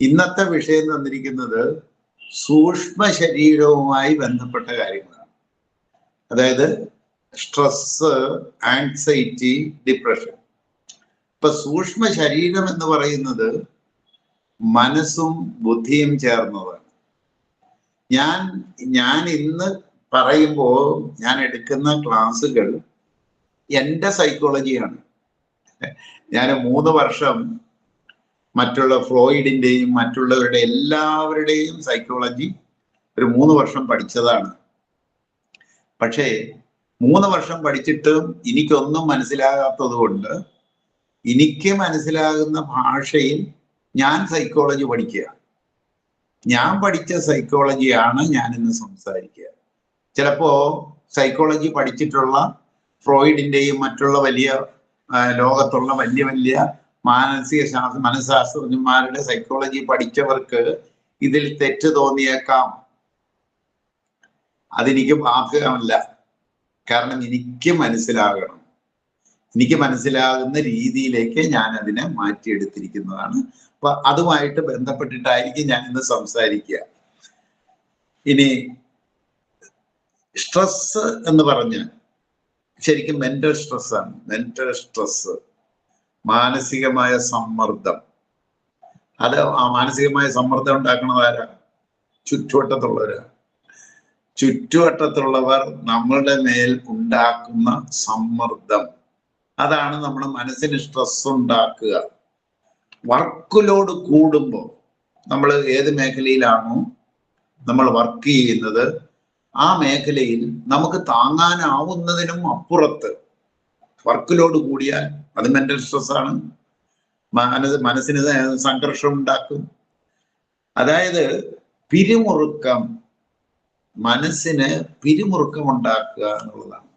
ഇന്നത്തെ വിഷയം തന്നിരിക്കുന്നത് സൂക്ഷ്മ ശരീരവുമായി ബന്ധപ്പെട്ട കാര്യങ്ങളാണ്. അതായത് സ്ട്രെസ്, ആൻസൈറ്റി, ഡിപ്രഷൻ. ഇപ്പൊ സൂക്ഷ്മ ശരീരം എന്ന് പറയുന്നത് മനസ്സും ബുദ്ധിയും ചേർന്നതാണ്. ഞാൻ ഇന്ന് പറയുമ്പോൾ ഞാൻ എടുക്കുന്ന ക്ലാസ്സുകൾ എൻ്റെ സൈക്കോളജിയാണ്. ഞാൻ 3 വർഷം മറ്റുള്ള ഫ്രോയിഡിൻ്റെയും മറ്റുള്ളവരുടെ എല്ലാവരുടെയും സൈക്കോളജി ഒരു 3 വർഷം പഠിച്ചതാണ്. പക്ഷേ 3 വർഷം പഠിച്ചിട്ടും എനിക്കൊന്നും മനസ്സിലാകാത്തത് കൊണ്ട് എനിക്ക് മനസ്സിലാകുന്ന ഭാഷയിൽ ഞാൻ സൈക്കോളജി പഠിക്കുക. ഞാൻ പഠിച്ച സൈക്കോളജിയാണ് ഞാൻ ഇന്ന് സംസാരിക്കുക. ചിലപ്പോ സൈക്കോളജി പഠിച്ചിട്ടുള്ള ഫ്രോയിഡിൻ്റെയും മറ്റുള്ള വലിയ ലോകത്തുള്ള വലിയ വലിയ മനഃശാസ്ത്രജ്ഞന്മാരുടെ സൈക്കോളജി പഠിച്ചവർക്ക് ഇതിൽ തെറ്റ് തോന്നിയേക്കാം. അതെനിക്ക് ബാധകമല്ല. കാരണം എനിക്ക് മനസ്സിലാകണം. എനിക്ക് മനസ്സിലാകുന്ന രീതിയിലേക്ക് ഞാൻ അതിനെ മാറ്റിയെടുത്തിരിക്കുന്നതാണ്. അപ്പൊ അതുമായിട്ട് ബന്ധപ്പെട്ടിട്ടായിരിക്കും ഞാൻ ഇന്ന് സംസാരിക്കുക. ഇനി സ്ട്രെസ് എന്ന് പറഞ്ഞാൽ ശരിക്കും മെന്റൽ സ്ട്രെസ്സാണ്. മെന്റൽ സ്ട്രെസ്, മാനസികമായ സമ്മർദ്ദം. അത് ആ മാനസികമായ സമ്മർദ്ദം ഉണ്ടാക്കുന്നത് ആരാ? ചുറ്റുവട്ടത്തുള്ളവരാ. ചുറ്റുവട്ടത്തുള്ളവർ നമ്മളുടെ മേൽ ഉണ്ടാക്കുന്ന സമ്മർദ്ദം, അതാണ് നമ്മുടെ മനസ്സിന് സ്ട്രെസ് ഉണ്ടാക്കുക. വർക്ക് ലോഡ് കൂടുമ്പോൾ നമ്മൾ ഏത് മേഖലയിലാണോ നമ്മൾ വർക്ക് ചെയ്യുന്നത് ആ മേഖലയിൽ നമുക്ക് താങ്ങാനാവുന്നതിനും അപ്പുറത്ത് വർക്ക് ലോഡ് കൂടിയാൽ അത് മെന്റൽ സ്ട്രെസ്സാണ്. മനസ്സിന് സംഘർഷം ഉണ്ടാക്കും. അതായത് പിരിമുറുക്കം, മനസ്സിന് പിരിമുറുക്കം ഉണ്ടാക്കുക എന്നുള്ളതാണ്.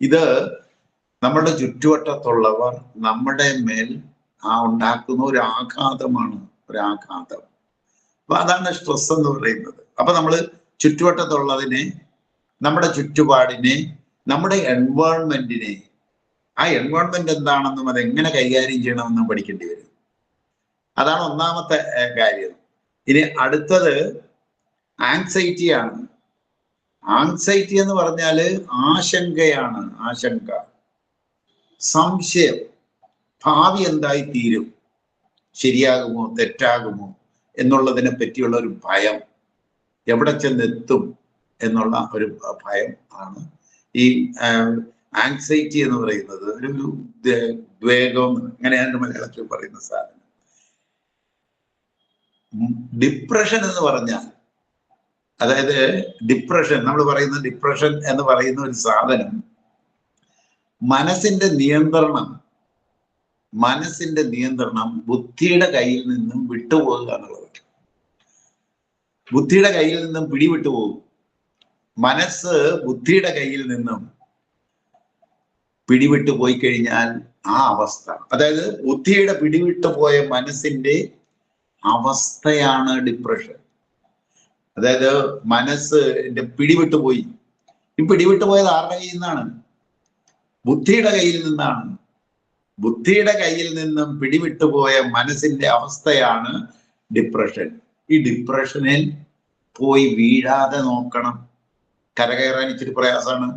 ഇത് നമ്മുടെ ചുറ്റുവട്ടത്തുള്ളവർ നമ്മുടെ മേൽ ഉണ്ടാക്കുന്ന ഒരു ആഘാതമാണ്, ഒരാഘാതം. അപ്പൊ അതാണ് സ്ട്രെസ് എന്ന് പറയുന്നത്. അപ്പൊ നമ്മൾ ചുറ്റുവട്ടത്തുള്ളതിനെ, നമ്മുടെ ചുറ്റുപാടിനെ, നമ്മുടെ എൻവയോൺമെന്റിനെ, ആ എൻവയോൺമെന്റ് എന്താണെന്നും അതെങ്ങനെ കൈകാര്യം ചെയ്യണമെന്നും പഠിക്കേണ്ടി വരും. അതാണ് ഒന്നാമത്തെ കാര്യം. ഇനി അടുത്തത് ആങ്സൈറ്റിയാണ്. ആങ്സൈറ്റി എന്ന് പറഞ്ഞാല് ആശങ്കയാണ്. ആശങ്ക, സംശയം, ഭാവി എന്തായി തീരും, ശരിയാകുമോ തെറ്റാകുമോ എന്നുള്ളതിനെ പറ്റിയുള്ള ഒരു ഭയം, എവിടെ ചെന്നെത്തും എന്നുള്ള ഒരു ഭയം ആണ് ഈ ആങ്സൈറ്റി എന്ന് പറയുന്നത്. ഒരു ഉദ്വേഗം, അങ്ങനെയാണ് മലയാളത്തിൽ പറയുന്ന സാധനം. ഡിപ്രഷൻ എന്ന് പറഞ്ഞാൽ, അതായത് ഡിപ്രഷൻ, നമ്മൾ പറയുന്ന ഡിപ്രഷൻ എന്ന് പറയുന്ന ഒരു സാധനം മനസ്സിന്റെ നിയന്ത്രണം ബുദ്ധിയുടെ കയ്യിൽ നിന്നും വിട്ടുപോകുക എന്നുള്ളത്. ബുദ്ധിയുടെ കയ്യിൽ നിന്നും പിടിവിട്ടു പോകും. മനസ്സ് ബുദ്ധിയുടെ കയ്യിൽ നിന്നും പിടിവിട്ടു പോയി കഴിഞ്ഞാൽ ആ അവസ്ഥ, അതായത് ബുദ്ധിയുടെ പിടിവിട്ടു പോയ മനസ്സിന്റെ അവസ്ഥയാണ് ഡിപ്രഷൻ. അതായത് മനസ്സിന്റെ പിടിവിട്ടു പോയി. ഈ പിടിവിട്ടു പോയത് ആരുടെ കയ്യിൽ നിന്നാണ്? ബുദ്ധിയുടെ കയ്യിൽ നിന്നാണ്. ബുദ്ധിയുടെ കയ്യിൽ നിന്നും പിടിവിട്ടുപോയ മനസ്സിന്റെ അവസ്ഥയാണ് ഡിപ്രഷൻ. ഈ ഡിപ്രഷനിൽ പോയി വീഴാതെ നോക്കണം. കരകയറാൻ ഇച്ചിരി പ്രയാസമാണ്.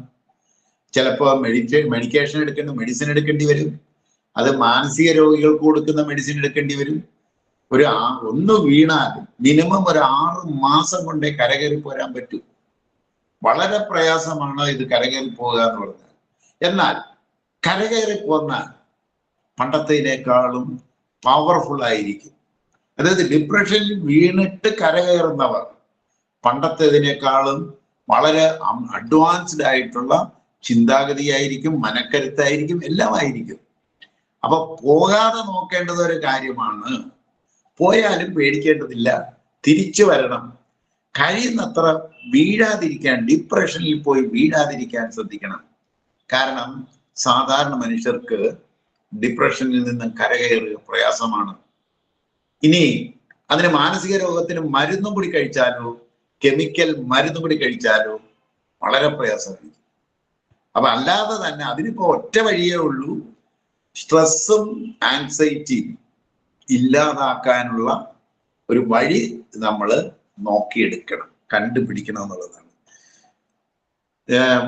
ചിലപ്പോൾ മെഡിക്കേഷൻ മെഡിസിൻ എടുക്കേണ്ടി വരും. അത് മാനസിക രോഗികൾക്ക് കൊടുക്കുന്ന മെഡിസിൻ എടുക്കേണ്ടി വരും. ഒന്ന് വീണാൽ മിനിമം ഒരു 6 മാസം കൊണ്ടേ കരകയറി പോരാൻ പറ്റൂ. വളരെ പ്രയാസമാണ് ഇത് കരകയറി പോകുക എന്ന് പറഞ്ഞാൽ. എന്നാൽ കരകയറി പോന്നാൽ പണ്ടത്തേക്കാളും പവർഫുൾ ആയിരിക്കും. അതായത് ഡിപ്രഷനിൽ വീണിട്ട് കരകയറുന്നവർ പണ്ടത്തേതിനേക്കാളും വളരെ അഡ്വാൻസ്ഡ് ആയിട്ടുള്ള ചിന്താഗതിയായിരിക്കും, മനക്കരുത്തായിരിക്കും, എല്ലാം ആയിരിക്കും. അപ്പൊ പോകാതെ നോക്കേണ്ടത് ഒരു കാര്യമാണ്. പോയാലും പേടിക്കേണ്ടതില്ല, തിരിച്ചു വരണം. കഴിയുന്നത്ര വീഴാതിരിക്കാൻ, ഡിപ്രഷനിൽ പോയി വീഴാതിരിക്കാൻ ശ്രദ്ധിക്കണം. കാരണം സാധാരണ മനുഷ്യർക്ക് ഡിപ്രഷനിൽ നിന്ന് കരകയറുക പ്രയാസമാണ്. ഇനി അതിന് മാനസിക രോഗത്തിന് മരുന്നും കൂടി കഴിച്ചാലോ, കെമിക്കൽ മരുന്നും കൂടി കഴിച്ചാലോ വളരെ പ്രയാസമായിരിക്കും. അപ്പൊ അല്ലാതെ തന്നെ അതിനിപ്പോ ഒറ്റ വഴിയേ ഉള്ളൂ. സ്ട്രെസ്സും ആൻസൈറ്റിയും ഇല്ലാതാക്കാനുള്ള ഒരു വഴി നമ്മൾ നോക്കിയെടുക്കണം, കണ്ടുപിടിക്കണം എന്നുള്ളതാണ്.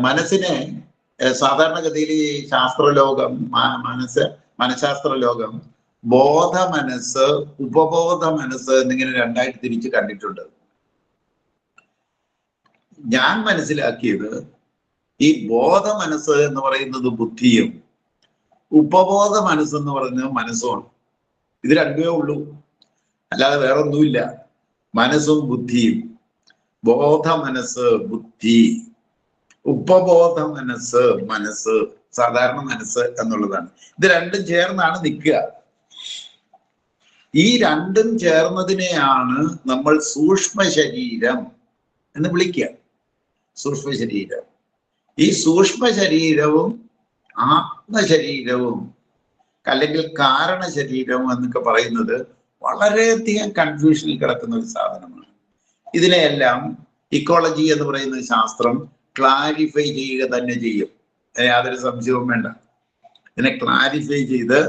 മനസ്സിനെ സാധാരണഗതിയിൽ ഈ ശാസ്ത്രലോകം, മനഃശാസ്ത്ര ലോകം ബോധ മനസ്സ്, ഉപബോധ മനസ്സ് എന്നിങ്ങനെ രണ്ടായിട്ട് തിരിച്ച് കണ്ടിട്ടുണ്ട്. ഞാൻ മനസ്സിലാക്കിയത് ഈ ബോധ മനസ്സ് എന്ന് പറയുന്നത് ബുദ്ധിയും ഉപബോധ മനസ്സെന്ന് പറയുന്നത് മനസ്സുമാണ്. ഇത് രണ്ടേ ഉള്ളൂ, അല്ലാതെ വേറെ ഒന്നുമില്ല. മനസ്സും ബുദ്ധിയും. ബോധ മനസ്സ് ബുദ്ധി, ഉപബോധ മനസ്സ് മനസ്സ്, സാധാരണ മനസ്സ് എന്നുള്ളതാണ്. ഇത് രണ്ടും ചേർന്നാണ് നിൽക്കുക. ഈ രണ്ടും ചേർന്നതിനെയാണ് നമ്മൾ സൂക്ഷ്മ ശരീരം എന്ന് വിളിക്കുക. സൂക്ഷ്മ ശരീരം. ഈ സൂക്ഷ്മ ശരീരവും ആത്മശരീരവും അല്ലെങ്കിൽ കാരണ ശരീരം എന്നൊക്കെ പറയുന്നത് വളരെയധികം കൺഫ്യൂഷനിൽ കിടക്കുന്ന ഒരു സാധനമാണ്. ഇതിനെയെല്ലാം ഇക്കോളജി എന്ന് പറയുന്ന ശാസ്ത്രം ക്ലാരിഫൈ ചെയ്യുക തന്നെ ചെയ്യും, യാതൊരു സംശയവും വേണ്ട. ഇതിനെ ക്ലാരിഫൈ ചെയ്ത്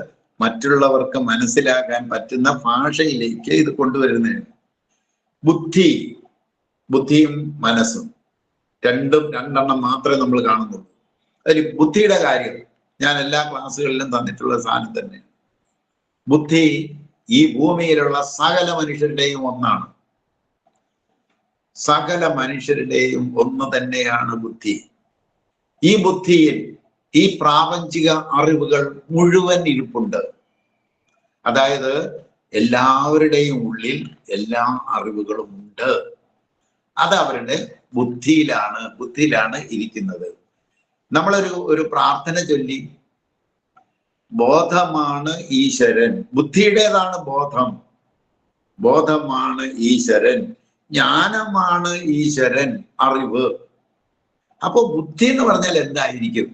മറ്റുള്ളവർക്ക് മനസ്സിലാക്കാൻ പറ്റുന്ന ഭാഷയിലേക്ക് ഇത് കൊണ്ടുവരുന്നതിന് ബുദ്ധിയും മനസ്സും രണ്ടെണ്ണം മാത്രമേ നമ്മൾ കാണുന്നുള്ളൂ. അതിൽ ബുദ്ധിയുടെ കാര്യം ഞാൻ എല്ലാ ക്ലാസ്സുകളിലും തന്നിട്ടുള്ള സാധനം തന്നെ. ബുദ്ധി ഈ ഭൂമിയിലുള്ള സകല മനുഷ്യരുടെയും ഒന്നാണ്. സകല മനുഷ്യരുടെയും ഒന്ന് തന്നെയാണ് ബുദ്ധി. ഈ ബുദ്ധിയിൽ ഈ പ്രാപഞ്ചിക അറിവുകൾ മുഴുവൻ ഇരിപ്പുണ്ട്. അതായത് എല്ലാവരുടെയും ഉള്ളിൽ എല്ലാ അറിവുകളും ഉണ്ട്. അത് അവരുടെ ബുദ്ധിയിലാണ് ഇരിക്കുന്നത്. നമ്മളൊരു പ്രാർത്ഥന ചൊല്ലി, ബോധമാണ് ഈശ്വരൻ, ബുദ്ധിയുടേതാണ് ബോധമാണ് ഈശ്വരൻ, ജ്ഞാനമാണ് ഈശ്വരൻ, അറിവ്. അപ്പൊ ബുദ്ധി എന്ന് പറഞ്ഞാൽ എന്തായിരിക്കും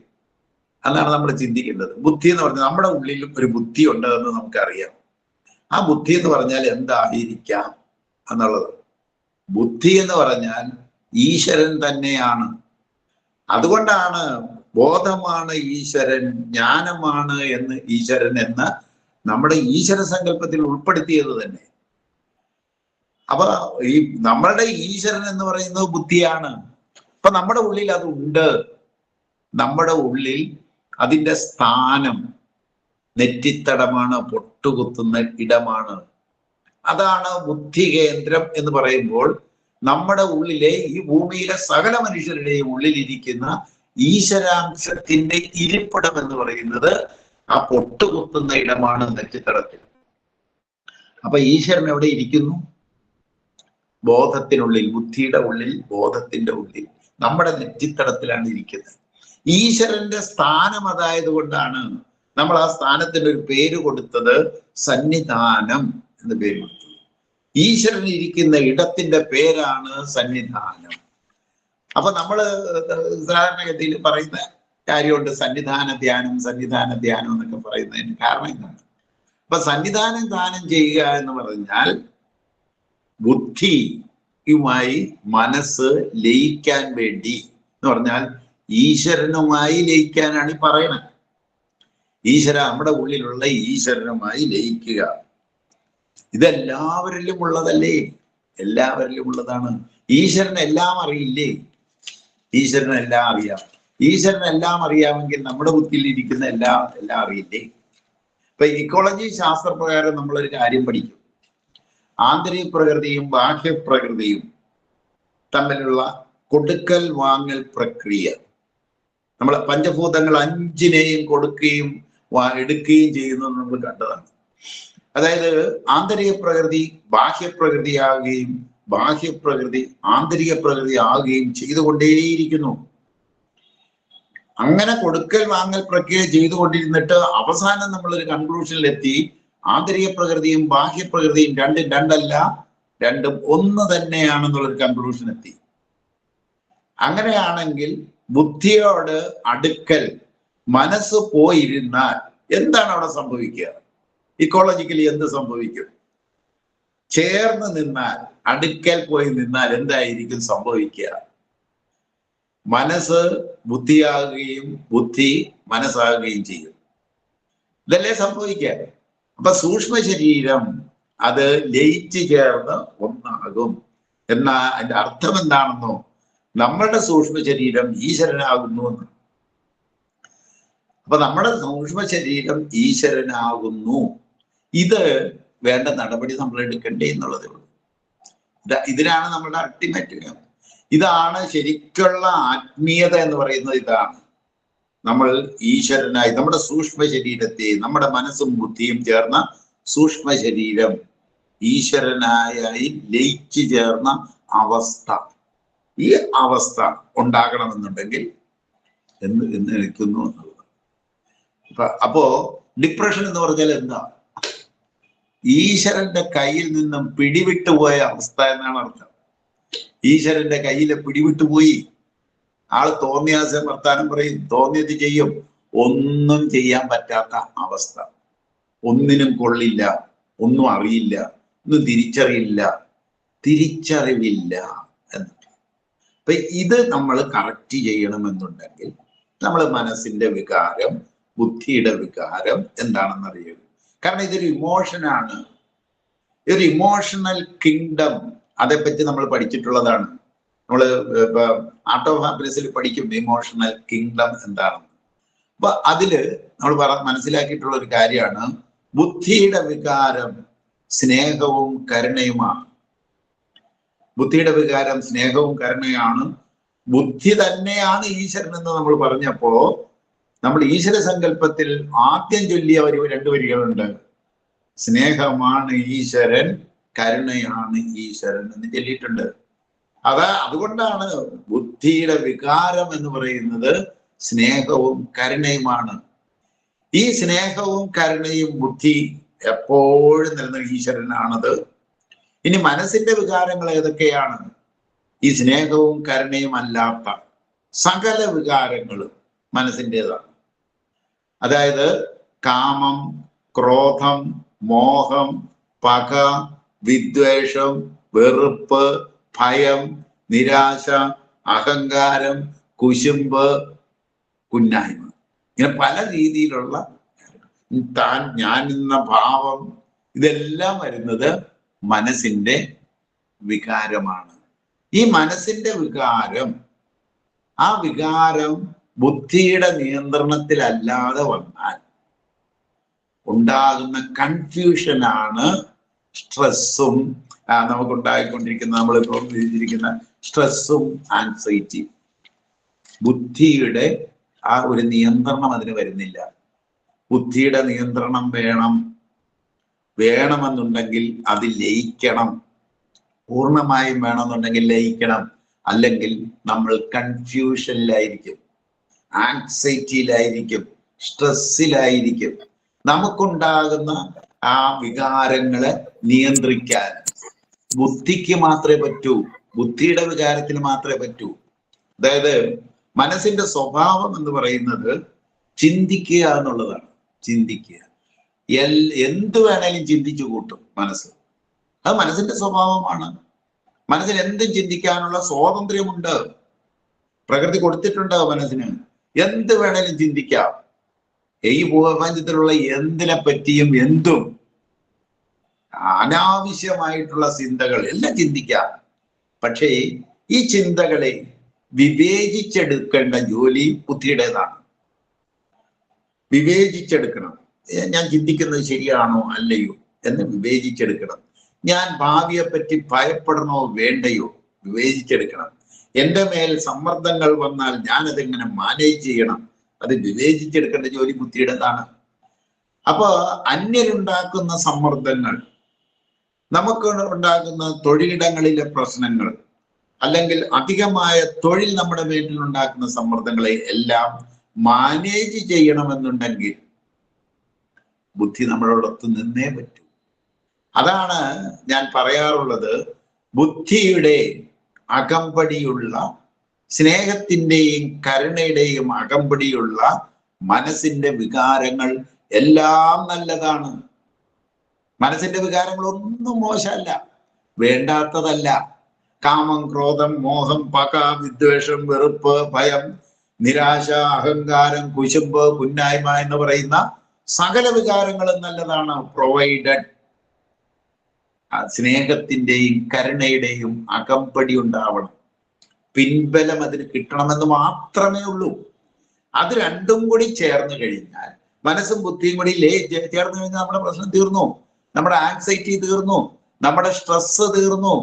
എന്നാണ് നമ്മൾ ചിന്തിക്കേണ്ടത്. ബുദ്ധി എന്ന് പറഞ്ഞാൽ നമ്മുടെ ഉള്ളിലും ഒരു ബുദ്ധി ഉണ്ട് എന്ന് നമുക്കറിയാം. ആ ബുദ്ധി എന്ന് പറഞ്ഞാൽ എന്തായിരിക്കാം എന്നുള്ളത്. ബുദ്ധി എന്ന് പറഞ്ഞാൽ ഈശ്വരൻ തന്നെയാണ്. അതുകൊണ്ടാണ് ബോധമാണ് ഈശ്വരൻ, ജ്ഞാനമാണ് ഈശ്വരൻ എന്ന് നമ്മുടെ ഈശ്വര സങ്കല്പത്തിൽ ഉൾപ്പെടുത്തിയത് തന്നെ. അപ്പൊ ഈ നമ്മളുടെ ഈശ്വരൻ എന്ന് പറയുന്നത് ബുദ്ധിയാണ്. അപ്പൊ നമ്മുടെ ഉള്ളിൽ അത് ഉണ്ട്. നമ്മുടെ ഉള്ളിൽ അതിൻ്റെ സ്ഥാനം നെറ്റിത്തടമാണ്, പൊട്ടുകുത്തുന്ന ഇടമാണ്. അതാണ് ബുദ്ധി കേന്ദ്രം എന്ന് പറയുമ്പോൾ നമ്മുടെ ഉള്ളിലെ ഈ ഭൂമിയിലെ സകല മനുഷ്യരുടെയും ഉള്ളിലിരിക്കുന്ന ഈശ്വരാംശത്തിന്റെ ഇരിപ്പിടം എന്ന് പറയുന്നത് ആ പൊട്ടുകുത്തുന്ന ഇടമാണ് നെറ്റിത്തടത്തിൽ. അപ്പൊ ഈശ്വരൻ എവിടെ ഇരിക്കുന്നു? ബോധത്തിനുള്ളിൽ, ബുദ്ധിയുടെ ഉള്ളിൽ, ബോധത്തിന്റെ ഉള്ളിൽ, നമ്മുടെ നെറ്റിത്തടത്തിലാണ് ഇരിക്കുന്നത്. ഈശ്വരന്റെ സ്ഥാനം അതായത് കൊണ്ടാണ് നമ്മൾ ആ സ്ഥാനത്തിന് ഒരു പേര് കൊടുത്തത്, സന്നിധാനം എന്ന് പേര് കൊടുത്തത്. ഈശ്വരൻ ഇരിക്കുന്ന ഇടത്തിന്റെ പേരാണ് സന്നിധാനം. അപ്പൊ നമ്മള് സാധാരണഗതിയിൽ പറയുന്ന കാര്യമുണ്ട്, സന്നിധാന ധ്യാനം എന്നൊക്കെ പറയുന്നതിന് കാരണം എന്താണ്? അപ്പൊ സന്നിധാനം ദാനം ചെയ്യുക എന്ന് പറഞ്ഞാൽ ബുദ്ധിയുമായി മനസ്സ് ലയിക്കാൻ വേണ്ടി എന്ന് പറഞ്ഞാൽ ഈശ്വരനുമായി ലയിക്കാനാണ് ഈ പറയണത്. നമ്മുടെ ഉള്ളിലുള്ള ഈശ്വരനുമായി ലയിക്കുക. ഇതെല്ലാവരിലും ഉള്ളതല്ലേ? എല്ലാവരിലും ഉള്ളതാണ്. ഈശ്വരൻ എല്ലാം അറിയില്ലേ? ഈശ്വരനെല്ലാം അറിയാം. ഈശ്വരനെല്ലാം അറിയാമെങ്കിൽ നമ്മുടെ ബുദ്ധിയിൽ ഇരിക്കുന്ന എല്ലാം അറിയില്ലേ? ഇപ്പൊ ഇക്കോളജി ശാസ്ത്രപ്രകാരം നമ്മളൊരു കാര്യം പഠിക്കും. ആന്തരിക പ്രകൃതിയും ബാഹ്യപ്രകൃതിയും തമ്മിലുള്ള കൊടുക്കൽ വാങ്ങൽ പ്രക്രിയ. നമ്മൾ പഞ്ചഭൂതങ്ങൾ 5നെയും കൊടുക്കുകയും എടുക്കുകയും ചെയ്യുന്നത് നമ്മൾ കണ്ടതാണ്. അതായത് ആന്തരിക പ്രകൃതി ബാഹ്യപ്രകൃതിയാകുകയും ബാഹ്യപ്രകൃതി ആന്തരിക പ്രകൃതി ആകുകയും ചെയ്തുകൊണ്ടേയിരിക്കുന്നു. അങ്ങനെ കൊടുക്കൽ വാങ്ങൽ പ്രക്രിയ ചെയ്തുകൊണ്ടിരുന്നിട്ട് അവസാനം നമ്മളൊരു കൺക്ലൂഷനിലെത്തി, ആന്തരിക പ്രകൃതിയും ബാഹ്യപ്രകൃതിയും രണ്ടല്ല, രണ്ടും ഒന്ന് തന്നെയാണെന്നുള്ളൊരു കൺക്ലൂഷൻ എത്തി. അങ്ങനെയാണെങ്കിൽ ബുദ്ധിയോട് അടുക്കൽ മനസ്സ് പോയിരുന്നാൽ എന്താണ് അവിടെ സംഭവിക്കുക? ഇക്കോളജിക്കലി എന്ത് സംഭവിക്കും? ചേർന്ന് നിന്നാൽ, അടുക്കൽ പോയി നിന്നാൽ എന്തായിരിക്കും സംഭവിക്കുക? മനസ്സ് ബുദ്ധിയാകുകയും ബുദ്ധി മനസ്സാകുകയും ചെയ്യും. ഇതല്ലേ സംഭവിക്കുക? അപ്പൊ സൂക്ഷ്മ ശരീരം അത് ലയിച്ചു ചേർന്ന് ഒന്നാകും. എന്നാ അതിന്റെ അർത്ഥം എന്താണെന്നോ, നമ്മളുടെ സൂക്ഷ്മ ശരീരം ഈശ്വരനാകുന്നു എന്ന്. അപ്പൊ നമ്മുടെ സൂക്ഷ്മ ശരീരം ഈശ്വരനാകുന്നു. ഇത് വേണ്ട നടപടി നമ്മൾ എടുക്കണ്ടേ എന്നുള്ളതേ ഉള്ളൂ. ഇതിനാണ് നമ്മുടെ അൾട്ടിമേറ്റ്. ഇതാണ് ശരിക്കുള്ള ആത്മീയത എന്ന് പറയുന്നത്. ഇതാണ് നമ്മൾ ഈശ്വരനായി നമ്മുടെ സൂക്ഷ്മ ശരീരത്തെ, നമ്മുടെ മനസ്സും ബുദ്ധിയും ചേർന്ന സൂക്ഷ്മ ശരീരം ഈശ്വരനായി ലയിച്ചു ചേർന്ന അവസ്ഥ. ഈ അവസ്ഥ ഉണ്ടാകണമെന്നുണ്ടെങ്കിൽ എന്ന് നിൽക്കുന്നു എന്നുള്ളത്. അപ്പോ ഡിപ്രഷൻ എന്ന് പറഞ്ഞാൽ എന്താ? ഈശ്വരന്റെ കയ്യിൽ നിന്നും പിടിവിട്ടുപോയ അവസ്ഥ എന്നാണ് അർത്ഥം. ഈശ്വരന്റെ കയ്യിലെ പിടിവിട്ടുപോയി. ആള് തോന്നിയാസം വർത്താനം പറയും, തോന്നിയത് ചെയ്യും, ഒന്നും ചെയ്യാൻ പറ്റാത്ത അവസ്ഥ. ഒന്നിനും കൊള്ളില്ല, ഒന്നും അറിയില്ല, ഒന്നും തിരിച്ചറിയില്ല, തിരിച്ചറിവില്ല എന്ന്. അപ്പൊ ഇത് നമ്മൾ കറക്റ്റ് ചെയ്യണമെന്നുണ്ടെങ്കിൽ നമ്മൾ മനസ്സിന്റെ വികാരം, ബുദ്ധിയുടെ വികാരം എന്താണെന്ന് അറിയുക. കാരണം ഇതൊരു ഇമോഷനാണ്, ഒരു ഇമോഷണൽ കിങ്ഡം. അതേപ്പറ്റി നമ്മൾ പഠിച്ചിട്ടുള്ളതാണ്. നമ്മൾ ആർട്ട് ഓഫ് ഹാപ്പിനെസ്സിൽ പഠിക്കും ഇമോഷണൽ കിങ്ഡം എന്താണെന്ന്. അപ്പൊ അതില് നമ്മൾ മനസ്സിലാക്കിയിട്ടുള്ള ഒരു കാര്യമാണ്, ബുദ്ധിയുടെ വികാരം സ്നേഹവും കരുണയുമാണ്. ബുദ്ധിയുടെ വികാരം സ്നേഹവും കരുണയാണ്. ബുദ്ധി തന്നെയാണ് ഈശ്വരൻ എന്ന് നമ്മൾ പറഞ്ഞപ്പോ, നമ്മൾ ഈശ്വര സങ്കല്പത്തിൽ ആദ്യം ചൊല്ലിയ രണ്ട് വരികളുണ്ട്. സ്നേഹമാണ് ഈശ്വരൻ, കരുണയാണ് ഈശ്വരൻ എന്ന് ചൊല്ലിയിട്ടുണ്ട്. അതുകൊണ്ടാണ് ബുദ്ധിയുടെ വികാരം എന്ന് പറയുന്നത് സ്നേഹവും കരുണയുമാണ്. ഈ സ്നേഹവും കരുണയും ബുദ്ധി എപ്പോഴും നിലനിൽക്കുന്ന ഈശ്വരനാണത്. ഇനി മനസ്സിന്റെ വികാരങ്ങൾ ഏതൊക്കെയാണ്? ഈ സ്നേഹവും കരുണയും അല്ലാത്ത സകല വികാരങ്ങളും മനസ്സിൻ്റെതാണ്. അതായത് കാമം, ക്രോധം, മോഹം, പക, വിദ്വേഷം, വെറുപ്പ്, ഭയം, നിരാശ, അഹങ്കാരം, കുശുമ്പ്, കുന്നായ്മ, ഇങ്ങനെ പല രീതിയിലുള്ള ഞാൻ എന്ന ഭാവം, ഇതെല്ലാം വരുന്നത് മനസ്സിന്റെ വികാരമാണ്. ഈ മനസ്സിന്റെ വികാരം, ആ വികാരം ബുദ്ധിയുടെ നിയന്ത്രണത്തിലല്ലാതെ വന്നാൽ ഉണ്ടാകുന്ന കൺഫ്യൂഷനാണ് സ്ട്രെസ്സും നമുക്കുണ്ടായിക്കൊണ്ടിരിക്കുന്ന, നമ്മളിപ്പോൾ വിധിച്ചിരിക്കുന്ന സ്ട്രെസ്സും ആൻസൈറ്റിയും. ബുദ്ധിയുടെ ആ ഒരു നിയന്ത്രണം അതിന് വരുന്നില്ല. ബുദ്ധിയുടെ നിയന്ത്രണം വേണമെന്നുണ്ടെങ്കിൽ അത് ലയിക്കണം. പൂർണ്ണമായും വേണമെന്നുണ്ടെങ്കിൽ ലയിക്കണം. അല്ലെങ്കിൽ നമ്മൾ കൺഫ്യൂഷനിലായിരിക്കും, ആൻസൈറ്റിയിലായിരിക്കും, സ്ട്രെസ്സിലായിരിക്കും. നമുക്കുണ്ടാകുന്ന ആ വികാരങ്ങളെ നിയന്ത്രിക്കാൻ ബുദ്ധിക്ക് മാത്രമേ പറ്റൂ, ബുദ്ധിയുടെ വികാരത്തിന് മാത്രമേ പറ്റൂ. അതായത് മനസ്സിന്റെ സ്വഭാവം എന്ന് പറയുന്നത് ചിന്തിക്കുക എന്നുള്ളതാണ്. ചിന്തിക്കുക, എന്ത് വേണേലും ചിന്തിച്ചു കൂട്ടും മനസ്സ്. അത് മനസ്സിന്റെ സ്വഭാവമാണ്. മനസ്സിന് എന്തും ചിന്തിക്കാനുള്ള സ്വാതന്ത്ര്യമുണ്ട്, പ്രകൃതി കൊടുത്തിട്ടുണ്ട് മനസ്സിന്. എന്ത് വേണേലും ചിന്തിക്കാം. ഈ ഭൂപ്രപഞ്ചത്തിലുള്ള എന്തിനെ പറ്റിയും എന്തും, അനാവശ്യമായിട്ടുള്ള ചിന്തകൾ എല്ലാം ചിന്തിക്കാം. പക്ഷേ ഈ ചിന്തകളെ വിവേചിച്ചെടുക്കേണ്ട ജോലി ബുദ്ധിയുടേതാണ്. വിവേചിച്ചെടുക്കണം. ഞാൻ ചിന്തിക്കുന്നത് ശരിയാണോ അല്ലയോ എന്ന് വിവേചിച്ചെടുക്കണം. ഞാൻ ഭാവിയെ പറ്റി ഭയപ്പെടണോ വേണ്ടയോ വിവേചിച്ചെടുക്കണം. എൻ്റെ മേൽ സമ്മർദ്ദങ്ങൾ വന്നാൽ ഞാൻ അതെങ്ങനെ മാനേജ് ചെയ്യണം, അത് വിവേചിച്ചെടുക്കേണ്ട ജോലി ബുദ്ധിയുടേതാണ്. അപ്പൊ അന്യരുണ്ടാക്കുന്ന സമ്മർദ്ദങ്ങൾ, നമുക്ക് ഉണ്ടാകുന്ന തൊഴിലിടങ്ങളിലെ പ്രശ്നങ്ങൾ, അല്ലെങ്കിൽ അധികമായ തൊഴിൽ നമ്മുടെ വീട്ടിൽ ഉണ്ടാക്കുന്ന സമ്മർദ്ദങ്ങളെ എല്ലാം മാനേജ് ചെയ്യണമെന്നുണ്ടെങ്കിൽ ബുദ്ധി നമ്മളോടൊത്ത് നിന്നേ പറ്റൂ. അതാണ് ഞാൻ പറയാറുള്ളത്, ബുദ്ധിയുടെ അകമ്പടിയുള്ള, സ്നേഹത്തിൻ്റെയും കരുണയുടെയും അകമ്പടിയുള്ള മനസ്സിന്റെ വികാരങ്ങൾ എല്ലാം നല്ലതാണ്. മനസ്സിന്റെ വികാരങ്ങൾ ഒന്നും മോശമല്ല, വേണ്ടാത്തതല്ല. കാമം, ക്രോധം, മോഹം, പക, വിദ്വേഷം, വെറുപ്പ്, ഭയം, നിരാശ, അഹങ്കാരം, കുശുമ്പ്, കുന്നായ്മ എന്ന് പറയുന്ന സകല വികാരങ്ങളും നല്ലതാണ്. പ്രൊവൈഡഡ് സ്നേഹത്തിന്റെയും കരുണയുടെയും അകമ്പടി ഉണ്ടാവണം. പിൻബലം അതിന് കിട്ടണമെന്ന് മാത്രമേ ഉള്ളൂ. അത് രണ്ടും കൂടി ചേർന്ന് കഴിഞ്ഞാൽ, മനസ്സും ബുദ്ധിയും കൂടി ചേർന്ന് കഴിഞ്ഞാൽ നമ്മുടെ പ്രശ്നം തീർന്നു, നമ്മുടെ ആൻസൈറ്റി തീർന്നു, നമ്മുടെ സ്ട്രെസ് തീർന്നു,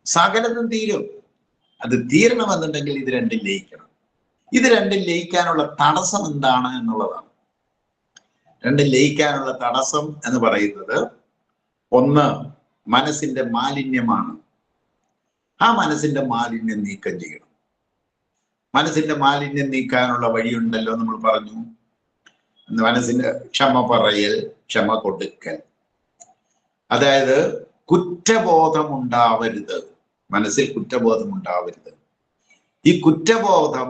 സകലതും തീരും. അത് തീരണമെന്നുണ്ടെങ്കിൽ ഇത് രണ്ടും ലയിക്കണം. ഇത് രണ്ടും ലയിക്കാനുള്ള തടസ്സം എന്താണ് എന്നുള്ളതാണ്. രണ്ടും ലയിക്കാനുള്ള തടസ്സം എന്ന് പറയുന്നത്, ഒന്ന് മനസ്സിന്റെ മാലിന്യമാണ്. ആ മനസ്സിന്റെ മാലിന്യം നീക്കം ചെയ്യണം. മനസ്സിന്റെ മാലിന്യം നീക്കാനുള്ള വഴിയുണ്ടല്ലോ, നമ്മൾ പറഞ്ഞു. മനസ്സിന്റെ ക്ഷമ പറയൽ, ക്ഷമ കൊടുക്കൽ. അതായത് കുറ്റബോധം ഉണ്ടാവരുത്, മനസ്സിൽ കുറ്റബോധം ഉണ്ടാവരുത്. ഈ കുറ്റബോധം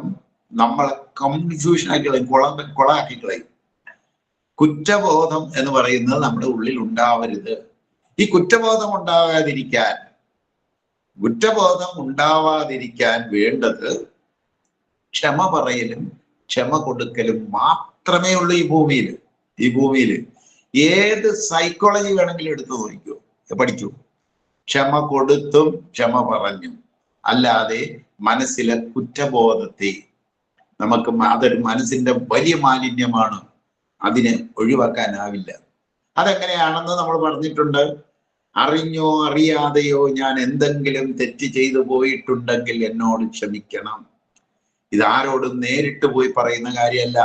നമ്മളെ കൺഫ്യൂഷൻ ആക്കി കളയും, കൊളാക്കി കളയും. കുറ്റബോധം എന്ന് പറയുന്നത് നമ്മുടെ ഉള്ളിൽ ഉണ്ടാവരുത്. ഈ കുറ്റബോധം ഉണ്ടാവാതിരിക്കാൻ വേണ്ടത് ക്ഷമ പറയലും ക്ഷമ കൊടുക്കലും മാത്രമേ ഉള്ളൂ ഈ ഭൂമിയിൽ. ഏത് സൈക്കോളജി വേണമെങ്കിലും എടുത്തു നോക്കൂ, പഠിക്കൂ. ക്ഷമ കൊടുത്തും ക്ഷമ പറഞ്ഞും അല്ലാതെ മനസ്സിലെ കുറ്റബോധത്തെ നമുക്ക്, അതൊരു മനസ്സിന്റെ വലിയ മാലിന്യമാണ്, അതിനെ ഒഴിവാക്കാനാവില്ല. അതെങ്ങനെയാണെന്ന് നമ്മൾ പറഞ്ഞിട്ടുണ്ട്. അറിഞ്ഞോ അറിയാതെയോ ഞാൻ എന്തെങ്കിലും തെറ്റ് ചെയ്തു പോയിട്ടുണ്ടെങ്കിൽ എന്നോട് ക്ഷമിക്കണം. ഇതാരോടും നേരിട്ട് പോയി പറയുന്ന കാര്യമല്ല.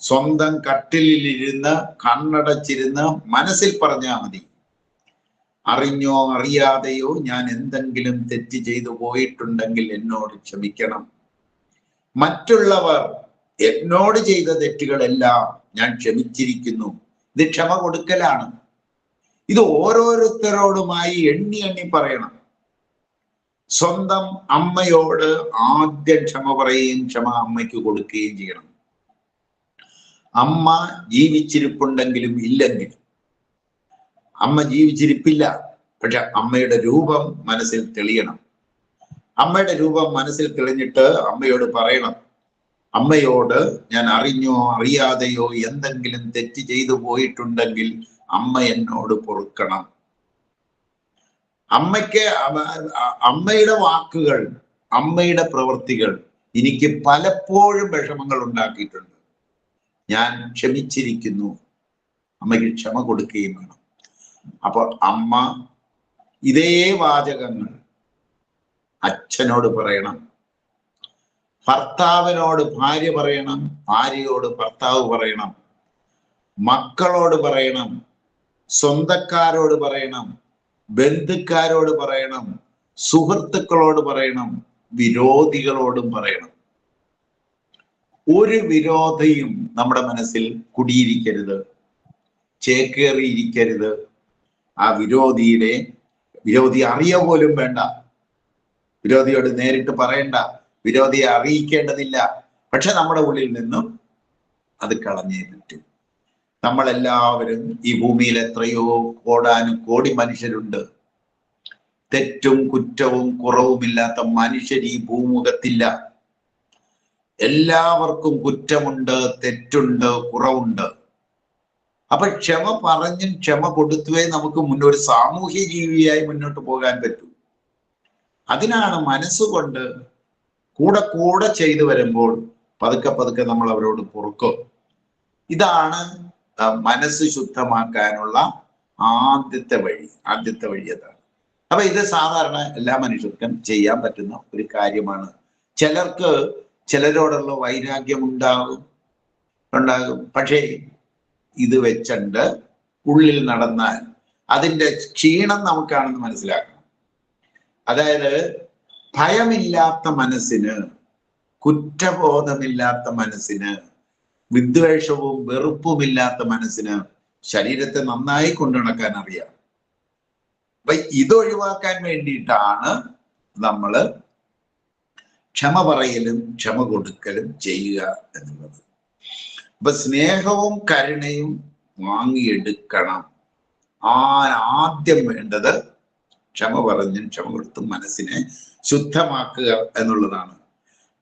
സ്വന്തം കട്ടിലിരുന്ന് കണ്ണടച്ചിരുന്ന് മനസ്സിൽ പറഞ്ഞാൽ മതി. അറിഞ്ഞോ അറിയാതെയോ ഞാൻ എന്തെങ്കിലും തെറ്റ് ചെയ്തു പോയിട്ടുണ്ടെങ്കിൽ എന്നോട് ക്ഷമിക്കണം. മറ്റുള്ളവർ എന്നോട് ചെയ്ത തെറ്റുകളെല്ലാം ഞാൻ ക്ഷമിച്ചിരിക്കുന്നു. ഇത് ക്ഷമ കൊടുക്കലാണ്. ഇത് ഓരോരുത്തരോടുമായി എണ്ണി എണ്ണി പറയണം. സ്വന്തം അമ്മയോട് ആദ്യം ക്ഷമ പറയുകയും ക്ഷമ അമ്മയ്ക്ക് കൊടുക്കുകയും ചെയ്യണം. അമ്മ ജീവിച്ചിരിപ്പുണ്ടെങ്കിലും ഇല്ലെങ്കിലും, അമ്മ ജീവിച്ചിരിപ്പില്ല, പക്ഷെ അമ്മയുടെ രൂപം മനസ്സിൽ തെളിയണം. അമ്മയുടെ രൂപം മനസ്സിൽ തെളിഞ്ഞിട്ട് അമ്മയോട് പറയണം, അമ്മയോട് ഞാൻ അറിഞ്ഞോ അറിയാതെയോ എന്തെങ്കിലും തെറ്റ് ചെയ്തു പോയിട്ടുണ്ടെങ്കിൽ അമ്മ എന്നോട് പൊറുക്കണം. അമ്മയുടെ വാക്കുകൾ, അമ്മയുടെ പ്രവൃത്തികൾ എനിക്ക് പലപ്പോഴും വിഷമങ്ങൾ ഉണ്ടാക്കിയിട്ടുണ്ട്. ഞാൻ ക്ഷമിച്ചിരിക്കുന്നു. അമ്മയ്ക്ക് ക്ഷമ കൊടുക്കുകയും വേണം. അപ്പൊ അമ്മ ഇതേ വാചകങ്ങൾ അച്ഛനോട് പറയണം, ഭർത്താവിനോട് ഭാര്യ പറയണം, ഭാര്യയോട് ഭർത്താവ് പറയണം, മക്കളോട് പറയണം, സ്വന്തക്കാരോട് പറയണം, ബന്ധുക്കാരോട് പറയണം, സുഹൃത്തുക്കളോട് പറയണം, വിരോധികളോടും പറയണം. ഒരു വിരോധിയും നമ്മുടെ മനസ്സിൽ കുടിയിരിക്കരുത്, ചേക്കേറിയിരിക്കരുത്. ആ വിരോധി അറിയ പോലും വേണ്ട, വിരോധിയോട് നേരിട്ട് പറയണ്ട, വിരോധിയെ അറിയിക്കേണ്ടതില്ല. പക്ഷെ നമ്മുടെ ഉള്ളിൽ നിന്നും അത് കളഞ്ഞേ പറ്റും. നമ്മളെല്ലാവരും ഈ ഭൂമിയിൽ എത്രയോ കോടാനുകോടി മനുഷ്യരുണ്ട്. തെറ്റും കുറ്റവും കുറവുമില്ലാത്ത മനുഷ്യർ ഈ ഭൂമുഖത്തില്ല. എല്ലാവർക്കും കുറ്റമുണ്ട്, തെറ്റുണ്ട്, കുറവുണ്ട്. അപ്പൊ ക്ഷമ പറഞ്ഞും ക്ഷമ കൊടുത്തുവേ നമുക്ക് ഒരു സാമൂഹ്യ ജീവിയായി മുന്നോട്ട് പോകാൻ പറ്റൂ. അതിനാണ് മനസ്സുകൊണ്ട് കൂടെ ചെയ്തു വരുമ്പോൾ പതുക്കെ പതുക്കെ നമ്മൾ അവരോട് പൊറുക്കും. ഇതാണ് മനസ്സ് ശുദ്ധമാക്കാനുള്ള ആദ്യത്തെ വഴി അതാണ്. അപ്പൊ ഇത് സാധാരണ എല്ലാ മനുഷ്യർക്കും ചെയ്യാൻ പറ്റുന്ന ഒരു കാര്യമാണ്. ചിലരോടുള്ള വൈരാഗ്യം ഉണ്ടാകും. പക്ഷേ ഇത് വെച്ചുണ്ട് ഉള്ളിൽ നടന്നാൽ അതിന്റെ ക്ഷീണം നമുക്കാണെന്ന് മനസ്സിലാക്കണം. അതായത് ഭയമില്ലാത്ത മനസ്സിന്, കുറ്റബോധമില്ലാത്ത മനസ്സിന്, വിദ്വേഷവും വെറുപ്പുമില്ലാത്ത മനസ്സിന് ശരീരത്തെ നന്നായി കൊണ്ടു നടക്കാൻ അറിയാം. അപ്പൊ ഇതൊഴിവാക്കാൻ വേണ്ടിയിട്ടാണ് നമ്മൾ ക്ഷമ പറയലും ക്ഷമ കൊടുക്കലും ചെയ്യുക എന്നുള്ളത്. അപ്പൊ സ്നേഹവും കരുണയും വാങ്ങിയെടുക്കണം. ആദ്യം വേണ്ടത് ക്ഷമ പറഞ്ഞും ക്ഷമ കൊടുത്തും മനസ്സിനെ ശുദ്ധമാക്കുക എന്നുള്ളതാണ്.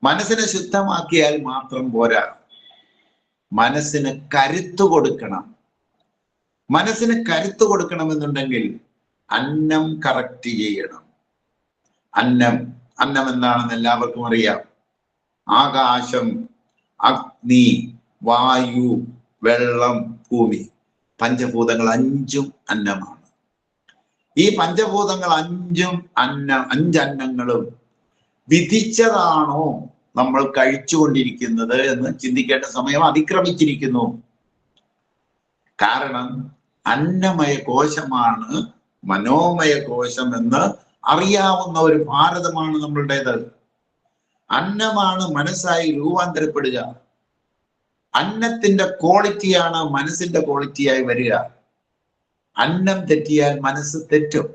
മനസ്സിനെ ശുദ്ധമാക്കിയാൽ മാത്രം പോരാ, മനസ്സിന് കരുത്ത് കൊടുക്കണം. മനസ്സിന് കരുത്ത് കൊടുക്കണമെന്നുണ്ടെങ്കിൽ അന്നം കറക്റ്റ് ചെയ്യണം. അന്നം അന്നം എന്താണെന്ന് എല്ലാവർക്കും അറിയാം. ആകാശം, അഗ്നി, വായു, വെള്ളം, ഭൂമി, പഞ്ചഭൂതങ്ങൾ 5ഉം അന്നമാണ്. ഈ പഞ്ചഭൂതങ്ങൾ 5ഉം അഞ്ചന്നങ്ങളും വിധിച്ചതാണോ നമ്മൾ കഴിച്ചുകൊണ്ടിരിക്കുന്നത് എന്ന് ചിന്തിക്കേണ്ട സമയം അതിക്രമിച്ചിരിക്കുന്നു. കാരണം അന്നമയ കോശമാണ് മനോമയ കോശം എന്ന് അറിയാവുന്ന ഒരു ഭാരതമാണ് നമ്മളുടേത്. അന്നമാണ് മനസ്സായി രൂപാന്തരപ്പെടുക. അന്നത്തിന്റെ ക്വാളിറ്റിയാണ് മനസ്സിന്റെ ക്വാളിറ്റിയായി വരിക. അന്നം തെറ്റിയാൽ മനസ്സ് തെറ്റും.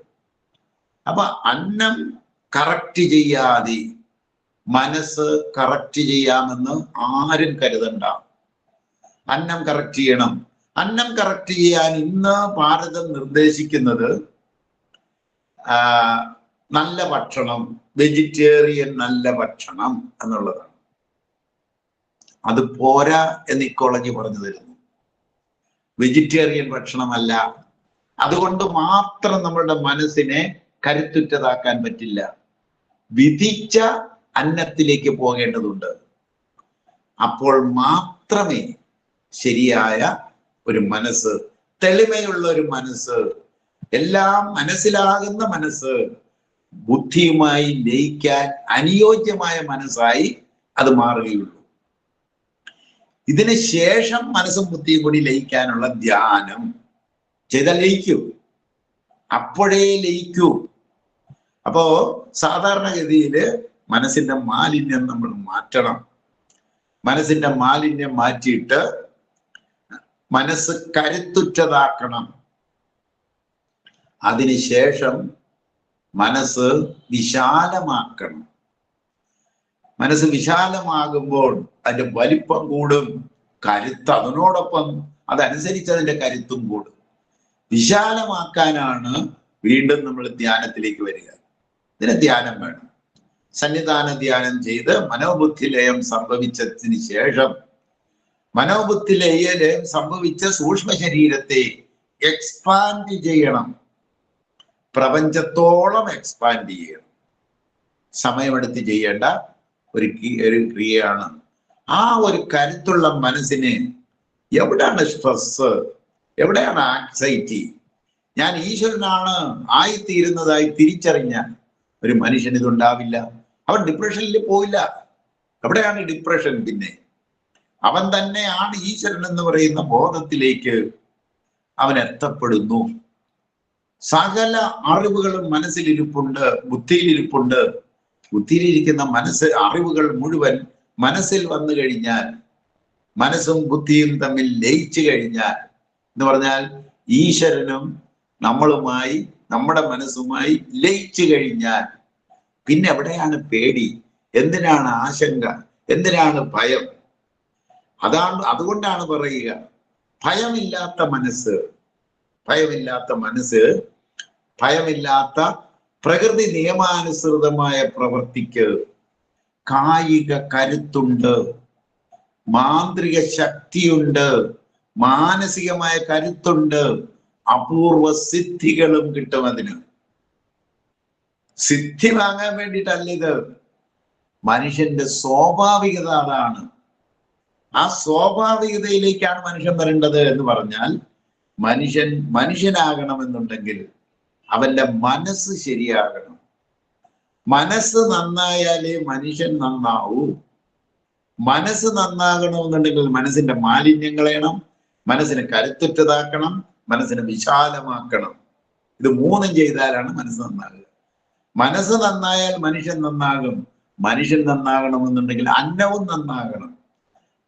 അപ്പൊ അന്നം കറക്റ്റ് ചെയ്യാതെ മനസ്സ് കറക്റ്റ് ചെയ്യാമെന്ന് ആരും കരുതണ്ട. അന്നം കറക്റ്റ് ചെയ്യണം. അന്നം കറക്റ്റ് ചെയ്യാൻ ഇന്ന് ഭാരതം നിർദ്ദേശിക്കുന്നത് നല്ല ഭക്ഷണം, വെജിറ്റേറിയൻ നല്ല ഭക്ഷണം എന്നുള്ളതാണ്. അത് പോരാ എന്ന് ഇക്കോളജി പറഞ്ഞു തരുന്നു. വെജിറ്റേറിയൻ ഭക്ഷണമല്ല. അതുകൊണ്ട് മാത്രം നമ്മളുടെ മനസ്സിനെ കരുത്തുറ്റതാക്കാൻ പറ്റില്ല. വിധിച്ച അന്നത്തിലേക്ക് പോകേണ്ടതുണ്ട്. അപ്പോൾ മാത്രമേ ശരിയായ ഒരു മനസ്സ്, തെളിമയുള്ള ഒരു മനസ്സ്, എല്ലാം മനസ്സിലാകുന്ന മനസ്സ്, ബുദ്ധിയുമായി ലയിക്കാൻ അനുയോജ്യമായ മനസ്സായി അത് മാറുകയുള്ളൂ. ഇതിന് ശേഷം മനസ്സും ബുദ്ധിയും കൂടി ലയിക്കാനുള്ള ധ്യാനം ചെയ്താൽ ലയിക്കൂ. അപ്പോഴേ ലയിക്കൂ. അപ്പോ സാധാരണഗതിയില് മനസ്സിന്റെ മാലിന്യം നമ്മൾ മാറ്റണം. മനസ്സിന്റെ മാലിന്യം മാറ്റിയിട്ട് മനസ്സ് കരുത്തുറ്റതാക്കണം. അതിനുശേഷം മനസ്സ് വിശാലമാക്കണം. മനസ്സ് വിശാലമാകുമ്പോൾ അതിന്റെ വലിപ്പം കൂടും, കരുത്ത് അതിനോടൊപ്പം അതനുസരിച്ച് അതിന്റെ കരുത്തും കൂടും. വിശാലമാക്കാനാണ് വീണ്ടും നമ്മൾ ധ്യാനത്തിലേക്ക് വരിക. ഇതിന് ധ്യാനം വേണം. സന്നിധാന ധ്യാനം ചെയ്ത് മനോബുദ്ധി ലയം സംഭവിച്ചതിന് ശേഷം മനോബുദ്ധി ലയം സംഭവിച്ച സൂക്ഷ്മ ശരീരത്തെ എക്സ്പാൻഡ് ചെയ്യണം. പ്രപഞ്ചത്തോളം എക്സ്പാൻഡ് ചെയ്യണം. സമയമെടുത്ത് ചെയ്യേണ്ട ഒരു ക്രിയയാണ്. ആ ഒരു കരുത്തുള്ള മനസ്സിന് എവിടെയാണ് സ്ട്രെസ്, എവിടെയാണ് ആങ്സൈറ്റി? ഞാൻ ഈശ്വരനാണ് ആയിത്തീരുന്നതായി തിരിച്ചറിഞ്ഞാൽ ഒരു മനുഷ്യൻ ഇതുണ്ടാവില്ല. അവൻ ഡിപ്രഷനിൽ പോയില്ല. എവിടെയാണ് ഡിപ്രഷൻ? പിന്നെ അവൻ തന്നെയാണ് ഈശ്വരൻ എന്ന് പറയുന്ന ബോധത്തിലേക്ക് അവൻ എത്തപ്പെടുന്നു. സകല അറിവുകളും മനസ്സിലിരിപ്പുണ്ട്, ബുദ്ധിയിലിരിപ്പുണ്ട്. ബുദ്ധിയിലിരിക്കുന്ന അറിവുകൾ മുഴുവൻ മനസ്സിൽ വന്നു കഴിഞ്ഞാൽ, മനസ്സും ബുദ്ധിയും തമ്മിൽ ലയിച്ചു കഴിഞ്ഞാൽ, എന്ന് പറഞ്ഞാൽ ഈശ്വരനും നമ്മളുമായി, നമ്മുടെ മനസ്സുമായി ലയിച്ചു കഴിഞ്ഞാൽ പിന്നെ എവിടെയാണ് പേടി? എന്തിനാണ് ആശങ്ക? എന്തിനാണ് ഭയം? അതുകൊണ്ടാണ് പറയുക, ഭയമില്ലാത്ത മനസ്സ്, ഭയമില്ലാത്ത പ്രകൃതി നിയമാനുസൃതമായ പ്രവൃത്തിക്ക് കായിക കരുത്തുണ്ട്, മാന്ത്രിക ശക്തിയുണ്ട്, മാനസികമായ കരുത്തുണ്ട്, അപൂർവ സിദ്ധികളും കിട്ടും. അതിന് സിദ്ധി വാങ്ങാൻ വേണ്ടിയിട്ടല്ല ഇത്. മനുഷ്യന്റെ സ്വാഭാവികത അതാണ്. ആ സ്വാഭാവികതയിലേക്കാണ് മനുഷ്യൻ വരേണ്ടത്. എന്ന് പറഞ്ഞാൽ മനുഷ്യനാകണമെന്നുണ്ടെങ്കിൽ അവന്റെ മനസ്സ് ശരിയാകണം. മനസ്സ് നന്നായാലേ മനുഷ്യൻ നന്നാവൂ. മനസ്സ് നന്നാകണമെന്നുണ്ടെങ്കിൽ മനസ്സിന്റെ മാലിന്യം കളയണം, മനസ്സിനെ കരുത്തുറ്റതാക്കണം, മനസ്സിനെ വിശാലമാക്കണം. ഇത് മൂന്നും ചെയ്താലാണ് മനസ്സ് നന്നാകുക. മനസ്സ് നന്നായാൽ മനുഷ്യൻ നന്നാകും. മനുഷ്യൻ നന്നാകണമെന്നുണ്ടെങ്കിൽ അന്നവും നന്നാകണം.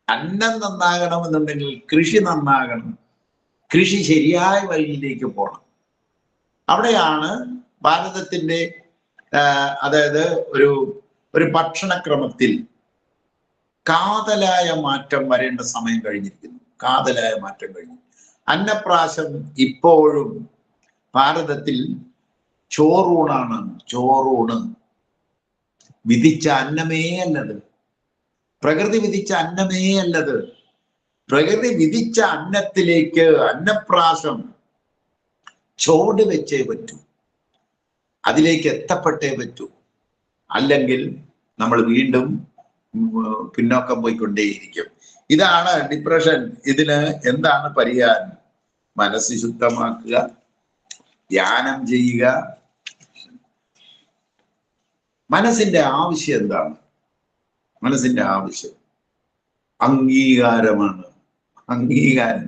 അന്നം നന്നാകണമെന്നുണ്ടെങ്കിൽ കൃഷി നന്നാകണം. കൃഷി ശരിയായ വഴിയിലേക്ക് പോകണം. അവിടെയാണ് ഭാരതത്തിന്റെ അതായത് ഒരു ഭക്ഷണക്രമത്തിൽ കാതലായ മാറ്റം വരേണ്ട സമയം കഴിഞ്ഞിരിക്കുന്നു. കാതലായ മാറ്റം കഴിഞ്ഞു. അന്നപ്രാശം ഇപ്പോഴും ഭാരതത്തിൽ ചോറൂണാണ്. ചോറൂണ് വിധിച്ച അന്നമേ അല്ലത്. പ്രകൃതി വിധിച്ച അന്നമേ അല്ലത്. പ്രകൃതി വിധിച്ച അന്നത്തിലേക്ക് അന്നപ്രാശം ചോട് വെച്ചേ പറ്റൂ. അതിലേക്ക് എത്തപ്പെട്ടേ പറ്റൂ. അല്ലെങ്കിൽ നമ്മൾ വീണ്ടും പിന്നോക്കം പോയിക്കൊണ്ടേയിരിക്കും. ഇതാണ് ഡിപ്രഷൻ. ഇതിന് എന്താണ് പരിഹാരം? മനസ്സ് ശുദ്ധമാക്കുക, ധ്യാനം ചെയ്യുക. മനസ്സിന്റെ ആവശ്യം എന്താണ്? മനസ്സിന്റെ ആവശ്യം അംഗീകാരമാണ്. അംഗീകാരം.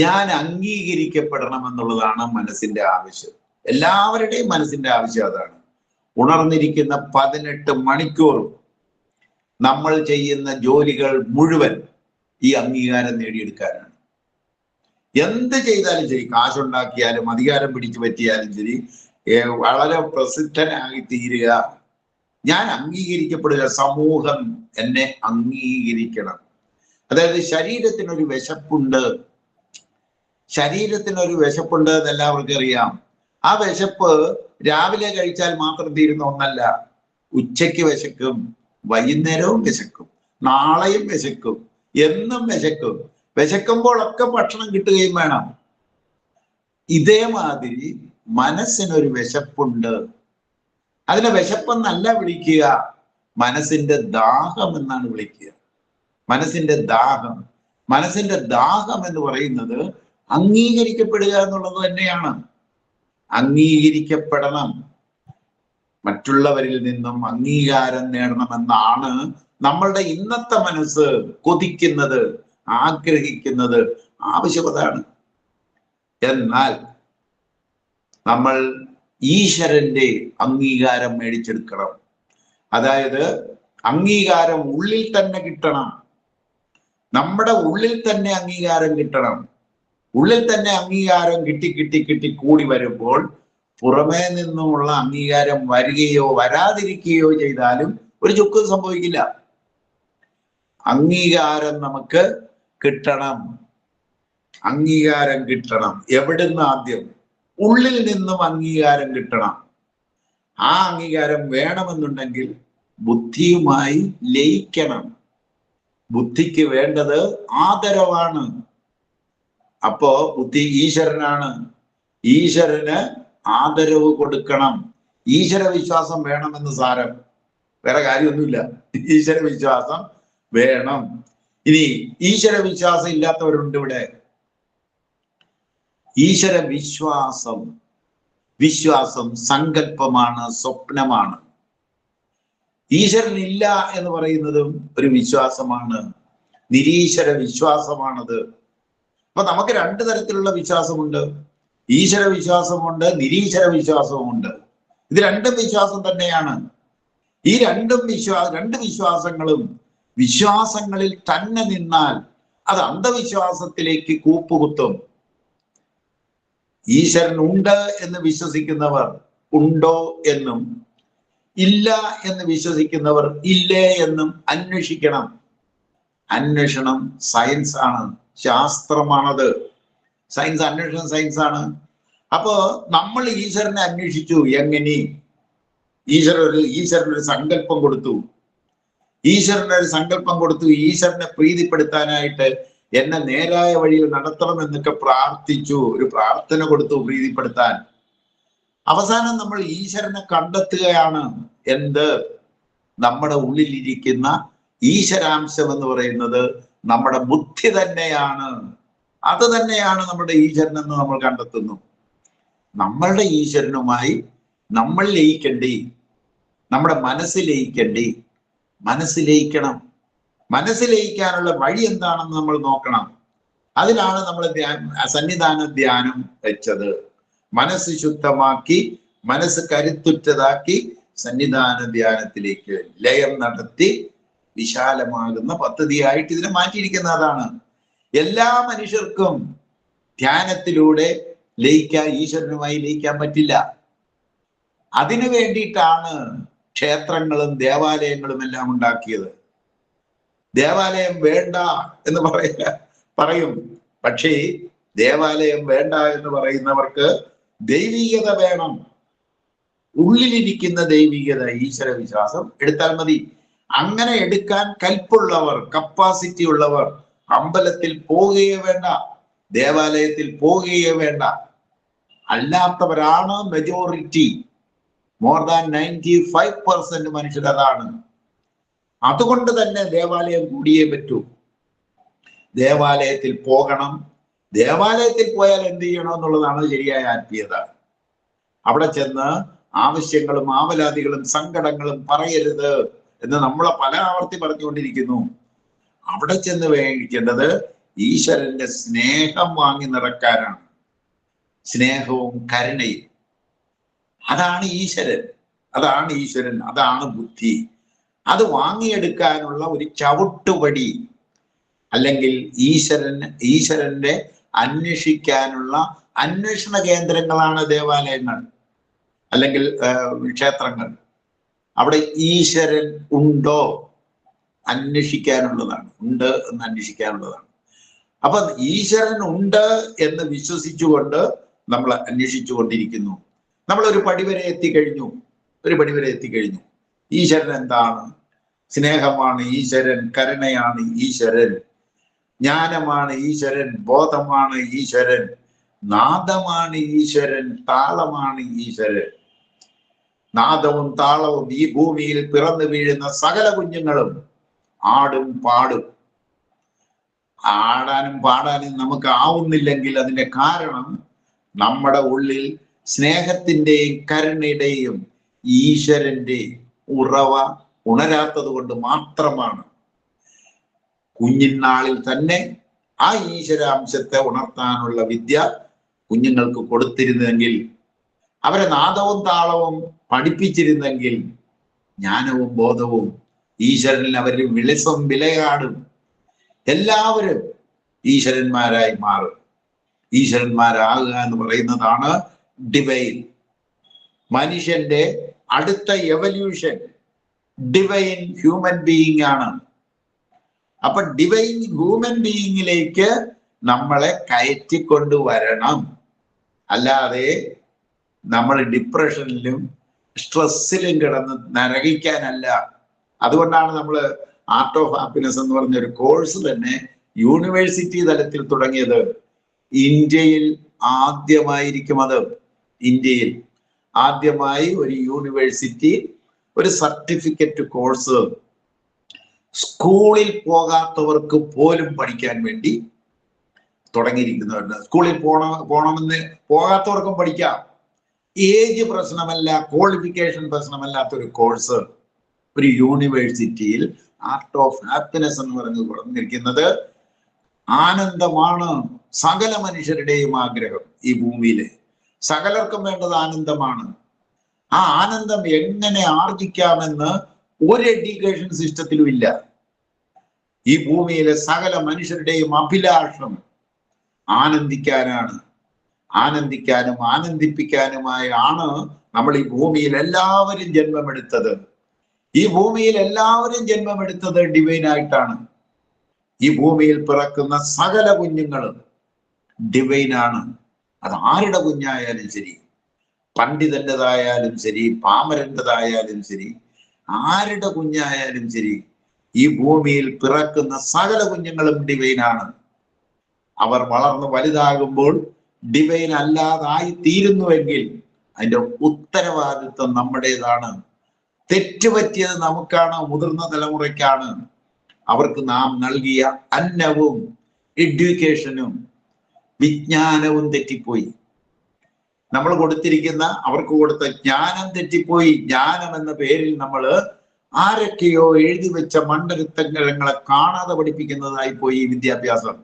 ഞാൻ അംഗീകരിക്കപ്പെടണം എന്നുള്ളതാണ് മനസ്സിന്റെ ആവശ്യം. എല്ലാവരുടെയും മനസ്സിന്റെ ആവശ്യം അതാണ്. ഉണർന്നിരിക്കുന്ന 18 മണിക്കൂറും നമ്മൾ ചെയ്യുന്ന ജോലികൾ മുഴുവൻ ഈ അംഗീകാരം നേടിയെടുക്കാനാണ്. എന്ത് ചെയ്താലും ശരി, കാശുണ്ടാക്കിയാലും അധികാരം പിടിച്ചു പറ്റിയാലും ശരി, വളരെ പ്രസിദ്ധനായി തീരുക, ഞാൻ അംഗീകരിക്കപ്പെടുക, സമൂഹം എന്നെ അംഗീകരിക്കണം. അതായത് ശരീരത്തിനൊരു വിശപ്പുണ്ട്. ശരീരത്തിനൊരു വിശപ്പുണ്ട് എന്ന് എല്ലാവർക്കും അറിയാം. ആ വിശപ്പ് രാവിലെ കഴിച്ചാൽ മാത്രം തീരുന്ന ഒന്നല്ല. ഉച്ചയ്ക്ക് വിശക്കും, വൈകുന്നേരവും വിശക്കും, നാളെയും വിശക്കും, എന്നും വിശക്കും. വിശക്കുമ്പോഴൊക്കെ ഭക്ഷണം കിട്ടുകയും വേണം. ഇതേമാതിരി മനസ്സിനൊരു വിശപ്പുണ്ട്. അതിനെ വിശപ്പെന്നല്ല വിളിക്കുക, മനസ്സിന്റെ ദാഹം എന്നാണ് വിളിക്കുക. മനസ്സിന്റെ ദാഹം. മനസ്സിന്റെ ദാഹം എന്ന് പറയുന്നത് അംഗീകരിക്കപ്പെടുക എന്നുള്ളത് തന്നെയാണ്. അംഗീകരിക്കപ്പെടണം, മറ്റുള്ളവരിൽ നിന്നും അംഗീകാരം നേടണമെന്നാണ് നമ്മളുടെ ഇന്നത്തെ മനസ്സ് കൊതിക്കുന്നത്, ആഗ്രഹിക്കുന്നത്, ആവശ്യപതാണ്. എന്നാൽ നമ്മൾ ഈശ്വരന്റെ അംഗീകാരം മേടിച്ചെടുക്കണം. അതായത് അംഗീകാരം ഉള്ളിൽ തന്നെ കിട്ടണം. നമ്മുടെ ഉള്ളിൽ തന്നെ അംഗീകാരം കിട്ടണം. ഉള്ളിൽ തന്നെ അംഗീകാരം കിട്ടി കിട്ടി കിട്ടി കൂടി വരുമ്പോൾ പുറമേ നിന്നുമുള്ള അംഗീകാരം വരികയോ വരാതിരിക്കുകയോ ചെയ്താലും ഒരു ചുക്കും സംഭവിക്കില്ല. അംഗീകാരം നമുക്ക് കിട്ടണം. അംഗീകാരം കിട്ടണം. എവിടുന്ന്? ആദ്യം ഉള്ളിൽ നിന്നും അംഗീകാരം കിട്ടണം. ആ അംഗീകാരം വേണമെന്നുണ്ടെങ്കിൽ ബുദ്ധിയുമായി ലയിക്കണം. ബുദ്ധിക്ക് വേണ്ടത് ആദരവാണ്. അപ്പോ ബുദ്ധി ഈശ്വരനാണ്. ഈശ്വരന് ആദരവ് കൊടുക്കണം. ഈശ്വര വിശ്വാസം വേണമെന്ന് സാരം. വേറെ കാര്യമൊന്നുമില്ല. ഈശ്വര വിശ്വാസം വേണം. ഇനി ഈശ്വര വിശ്വാസം ഇല്ലാത്തവരുണ്ട് ഇവിടെ. ഈശ്വര വിശ്വാസം, വിശ്വാസം സങ്കല്പമാണ്, സ്വപ്നമാണ്. ഈശ്വരൻ ഇല്ല എന്ന് പറയുന്നതും ഒരു വിശ്വാസമാണ്, നിരീശ്വര വിശ്വാസമാണത്. അപ്പൊ നമുക്ക് 2 തരത്തിലുള്ള വിശ്വാസമുണ്ട്. ഈശ്വര വിശ്വാസമുണ്ട്, നിരീശ്വര വിശ്വാസവുമുണ്ട്. ഇത് 2 വിശ്വാസം തന്നെയാണ്. ഈ 2 വിശ്വാസങ്ങളും വിശ്വാസങ്ങളിൽ തന്നെ നിന്നാൽ അത് അന്ധവിശ്വാസത്തിലേക്ക് കൂപ്പുകുത്തും. ഈശ്വരൻ ഉണ്ട് എന്ന് വിശ്വസിക്കുന്നവർ ഉണ്ടോ എന്നും, ഇല്ല എന്ന് വിശ്വസിക്കുന്നവർ ഇല്ലേ എന്നും അന്വേഷിക്കണം. അന്വേഷണം സയൻസ് ആണ്, ശാസ്ത്രമാണത്. സയൻസ്, അന്വേഷണം സയൻസ് ആണ്. അപ്പോ നമ്മൾ ഈശ്വരനെ അന്വേഷിച്ചു. എങ്ങനെ? ഈശ്വരനൊരു സങ്കല്പം കൊടുത്തു. ഈശ്വരനൊരു സങ്കല്പം കൊടുത്തു. ഈശ്വരനെ പ്രീതിപ്പെടുത്താനായിട്ട് എന്നെ നേരായ വഴിയിൽ നടത്തണം എന്നൊക്കെ പ്രാർത്ഥിച്ചു. ഒരു പ്രാർത്ഥന കൊടുത്തു പ്രീതിപ്പെടുത്താൻ. അവസാനം നമ്മൾ ഈശ്വരനെ കണ്ടെത്തുകയാണ്. എന്ത്? നമ്മുടെ ഉള്ളിലിരിക്കുന്ന ഈശ്വരാംശം എന്ന് പറയുന്നത് നമ്മുടെ ബുദ്ധി തന്നെയാണ്. അത് തന്നെയാണ് നമ്മുടെ ഈശ്വരൻ എന്ന് നമ്മൾ കണ്ടെത്തുന്നു. നമ്മളുടെ ഈശ്വരനുമായി നമ്മൾ ലയിക്കണ്ടേ? നമ്മുടെ മനസ്സ് ലയിക്കണ്ടേ? മനസ്സ് ലയിക്കണം. മനസ്സ് ലയിക്കാനുള്ള വഴി എന്താണെന്ന് നമ്മൾ നോക്കണം. അതിലാണ് നമ്മൾ സന്നിധാന ധ്യാനം വെച്ചത്. മനസ്സ് ശുദ്ധമാക്കി, മനസ്സ് കരുത്തുറ്റതാക്കി സന്നിധാന ധ്യാനത്തിലേക്ക് ലയം നടത്തി വിശാലമാകുന്ന പദ്ധതിയായിട്ട് ഇതിനെ മാറ്റിയിരിക്കുന്ന അതാണ്. എല്ലാ മനുഷ്യർക്കും ധ്യാനത്തിലൂടെ ലയിക്കാൻ, ഈശ്വരനുമായി ലയിക്കാൻ പറ്റില്ല. അതിനു വേണ്ടിയിട്ടാണ് ക്ഷേത്രങ്ങളും ദേവാലയങ്ങളും എല്ലാം ഉണ്ടാക്കിയത്. ദേവാലയം വേണ്ട എന്ന് പറയും. പക്ഷേ ദേവാലയം വേണ്ട എന്ന് പറയുന്നവർക്ക് ദൈവികത വേണം. ഉള്ളിലിരിക്കുന്ന ദൈവികത, ഈശ്വര വിശ്വാസം എടുത്താൽ മതി. അങ്ങനെ എടുക്കാൻ കൽപ്പുള്ളവർ, കപ്പാസിറ്റി ഉള്ളവർ അമ്പലത്തിൽ പോകുകയേ വേണ്ട, ദേവാലയത്തിൽ പോകുകയേ വേണ്ട. അല്ലാത്തവരാണ് മെജോറിറ്റി. മോർ ദാൻ 95% മനുഷ്യർ അതാണ്. അതുകൊണ്ട് തന്നെ ദേവാലയം കൂടിയേ പറ്റൂ. ദേവാലയത്തിൽ പോകണം. ദേവാലയത്തിൽ പോയാൽ എന്ത് ചെയ്യണം എന്നുള്ളതാണ് ശരിയായ ആത്മീയത. അവിടെ ചെന്ന് ആവശ്യങ്ങളും ആവലാതികളും സങ്കടങ്ങളും പറയരുത് എന്ന് നമ്മളെ പല ആവർത്തി പറഞ്ഞുകൊണ്ടിരിക്കുന്നു. അവിടെ ചെന്ന് വേണ്ടിക്കേണ്ടത് ഈശ്വരന്റെ സ്നേഹം വാങ്ങി നിറക്കാനാണ്. സ്നേഹവും കരുണയും. അതാണ് ഈശ്വരൻ, അതാണ് ഈശ്വരൻ, അതാണ് ബുദ്ധി. അത് വാങ്ങിയെടുക്കാനുള്ള ഒരു ചവിട്ടുപടി, അല്ലെങ്കിൽ ഈശ്വരന്റെ അന്വേഷിക്കാനുള്ള അന്വേഷണ കേന്ദ്രങ്ങളാണ് ദേവാലയങ്ങൾ അല്ലെങ്കിൽ ക്ഷേത്രങ്ങൾ. അവിടെ ഈശ്വരൻ ഉണ്ടോ അന്വേഷിക്കാനുള്ളതാണ്, ഉണ്ട് എന്ന് അന്വേഷിക്കാനുള്ളതാണ്. അപ്പൊ ഈശ്വരൻ ഉണ്ട് എന്ന് വിശ്വസിച്ചുകൊണ്ട് നമ്മൾ അന്വേഷിച്ചു കൊണ്ടിരിക്കുന്നു. നമ്മൾ ഒരു പടിവരെ എത്തിക്കഴിഞ്ഞു. ഈശ്വരൻ എന്താണ്? സ്നേഹമാണ് ഈശ്വരൻ, കരുണയാണ് ഈശ്വരൻ, ജ്ഞാനമാണ് ഈശ്വരൻ, ബോധമാണ് ഈശ്വരൻ, നാദമാണ് ഈശ്വരൻ, താളമാണ് ഈശ്വരൻ. നാദവും താളവും ഈ ഭൂമിയിൽ പിറന്നു വീഴുന്ന സകല കുഞ്ഞുങ്ങളും ആടും പാടും. ആടാനും പാടാനും നമുക്ക് ആവുന്നില്ലെങ്കിൽ അതിന്റെ കാരണം നമ്മുടെ ഉള്ളിൽ സ്നേഹത്തിന്റെയും കരുണയുടെയും ഈശ്വരന്റെ ഉറവ ഉണരാത്തത് കൊണ്ട് മാത്രമാണ്. കുഞ്ഞിനാളിൽ തന്നെ ആ ഈശ്വരാംശത്തെ ഉണർത്താനുള്ള വിദ്യ കുഞ്ഞുങ്ങൾക്ക് കൊടുത്തിരുന്നെങ്കിൽ, അവരെ നാദവും താളവും പഠിപ്പിച്ചിരുന്നെങ്കിൽ, ജ്ഞാനവും ബോധവും ഈശ്വരനിൽ അവർ വിലയാടും. എല്ലാവരും ഈശ്വരന്മാരായി മാറും. ഈശ്വരന്മാരാകുക എന്ന് പറയുന്നതാണ് ഡിവൈൻ. മനുഷ്യന്റെ അടുത്ത എവല്യൂഷൻ ഡിവൈൻ ഹ്യൂമൻ ബീയിങ് ആണ്. അപ്പൊ ഡിവൈൻ ഹ്യൂമൻ ബീയിങ്ങിലേക്ക് നമ്മളെ കയറ്റിക്കൊണ്ടുവരണം. അല്ലാതെ നമ്മൾ ഡിപ്രഷനിലും സ്ട്രെസ്സിലും കിടന്ന് നരകിക്കാനല്ല. അതുകൊണ്ടാണ് നമ്മൾ ആർട്ട് ഓഫ് ഹാപ്പിനെസ് എന്ന് പറഞ്ഞൊരു കോഴ്സ് തന്നെ യൂണിവേഴ്സിറ്റി തലത്തിൽ തുടങ്ങിയത്. ഇന്ത്യയിൽ ആദ്യമായിരിക്കും അത്. ഇന്ത്യയിൽ ആദ്യമായി ഒരു യൂണിവേഴ്സിറ്റി ഒരു സർട്ടിഫിക്കറ്റ് കോഴ്സ് സ്കൂളിൽ പോകാത്തവർക്ക് പോലും പഠിക്കാൻ വേണ്ടി തുടങ്ങിയിരിക്കുന്നുണ്ട്. സ്കൂളിൽ പോണമെന്ന് പോകാത്തവർക്കും പഠിക്കാം. ഏജ് പ്രശ്നമല്ല, ക്വാളിഫിക്കേഷൻ പ്രശ്നമല്ലാത്തൊരു കോഴ്സ് ഒരു യൂണിവേഴ്സിറ്റിയിൽ ആർട്ട് ഓഫ് ഹാപ്പിനെസ് എന്ന് പറഞ്ഞു പറഞ്ഞിരിക്കുന്നത്. ആനന്ദമാണ് സകല മനുഷ്യരുടെയും ആഗ്രഹം. ഈ ഭൂമിയിലെ സകലർക്കും വേണ്ടത് ആനന്ദമാണ്. ആ ആനന്ദം എങ്ങനെ ആർജിക്കാമെന്ന് ഒരു എഡ്യൂക്കേഷൻ സിസ്റ്റത്തിലും ഇല്ല. ഈ ഭൂമിയിലെ സകല മനുഷ്യരുടെയും അഭിലാഷം ആനന്ദിക്കാനാണ്. ആനന്ദിക്കാനും ആനന്ദിപ്പിക്കാനുമായാണ് നമ്മൾ ഈ ഭൂമിയിൽ എല്ലാവരും ജന്മമെടുത്തത്. ഈ ഭൂമിയിൽ എല്ലാവരും ജന്മമെടുത്തത് ഡിവൈനായിട്ടാണ്. ഈ ഭൂമിയിൽ പിറക്കുന്ന സകല കുഞ്ഞുങ്ങളും ഡിവൈനാണ്. അത് ആരുടെ കുഞ്ഞായാലും ശരി, പണ്ഡിതന്റേതായാലും ശരി, പാമരന്റേതായാലും ശരി, ആരുടെ കുഞ്ഞായാലും ശരി, ഈ ഭൂമിയിൽ പിറക്കുന്ന സകല കുഞ്ഞുങ്ങളും ഡിവൈനാണ്. അവർ വളർന്ന് വലുതാകുമ്പോൾ ഡിവൈൻ അല്ലാതായി തീരുന്നുവെങ്കിൽ അതിന്റെ ഉത്തരവാദിത്വം നമ്മുടേതാണ്. തെറ്റുപറ്റിയത് നമുക്കാണ്, മുതിർന്ന തലമുറയ്ക്കാണ്. അവർക്ക് നാം നൽകിയ അന്നവും എഡ്യൂക്കേഷനും വിജ്ഞാനവും തെറ്റിപ്പോയി. നമ്മൾ കൊടുത്തിരിക്കുന്ന അവർക്ക് കൊടുത്ത ജ്ഞാനം തെറ്റിപ്പോയി. ജ്ഞാനം എന്ന പേരിൽ നമ്മൾ ആരൊക്കെയോ എഴുതി വെച്ച മണ്ടരുത്തങ്ങളെ കാണാതെ പഠിപ്പിക്കുന്നതായി പോയി ഈ വിദ്യാഭ്യാസം.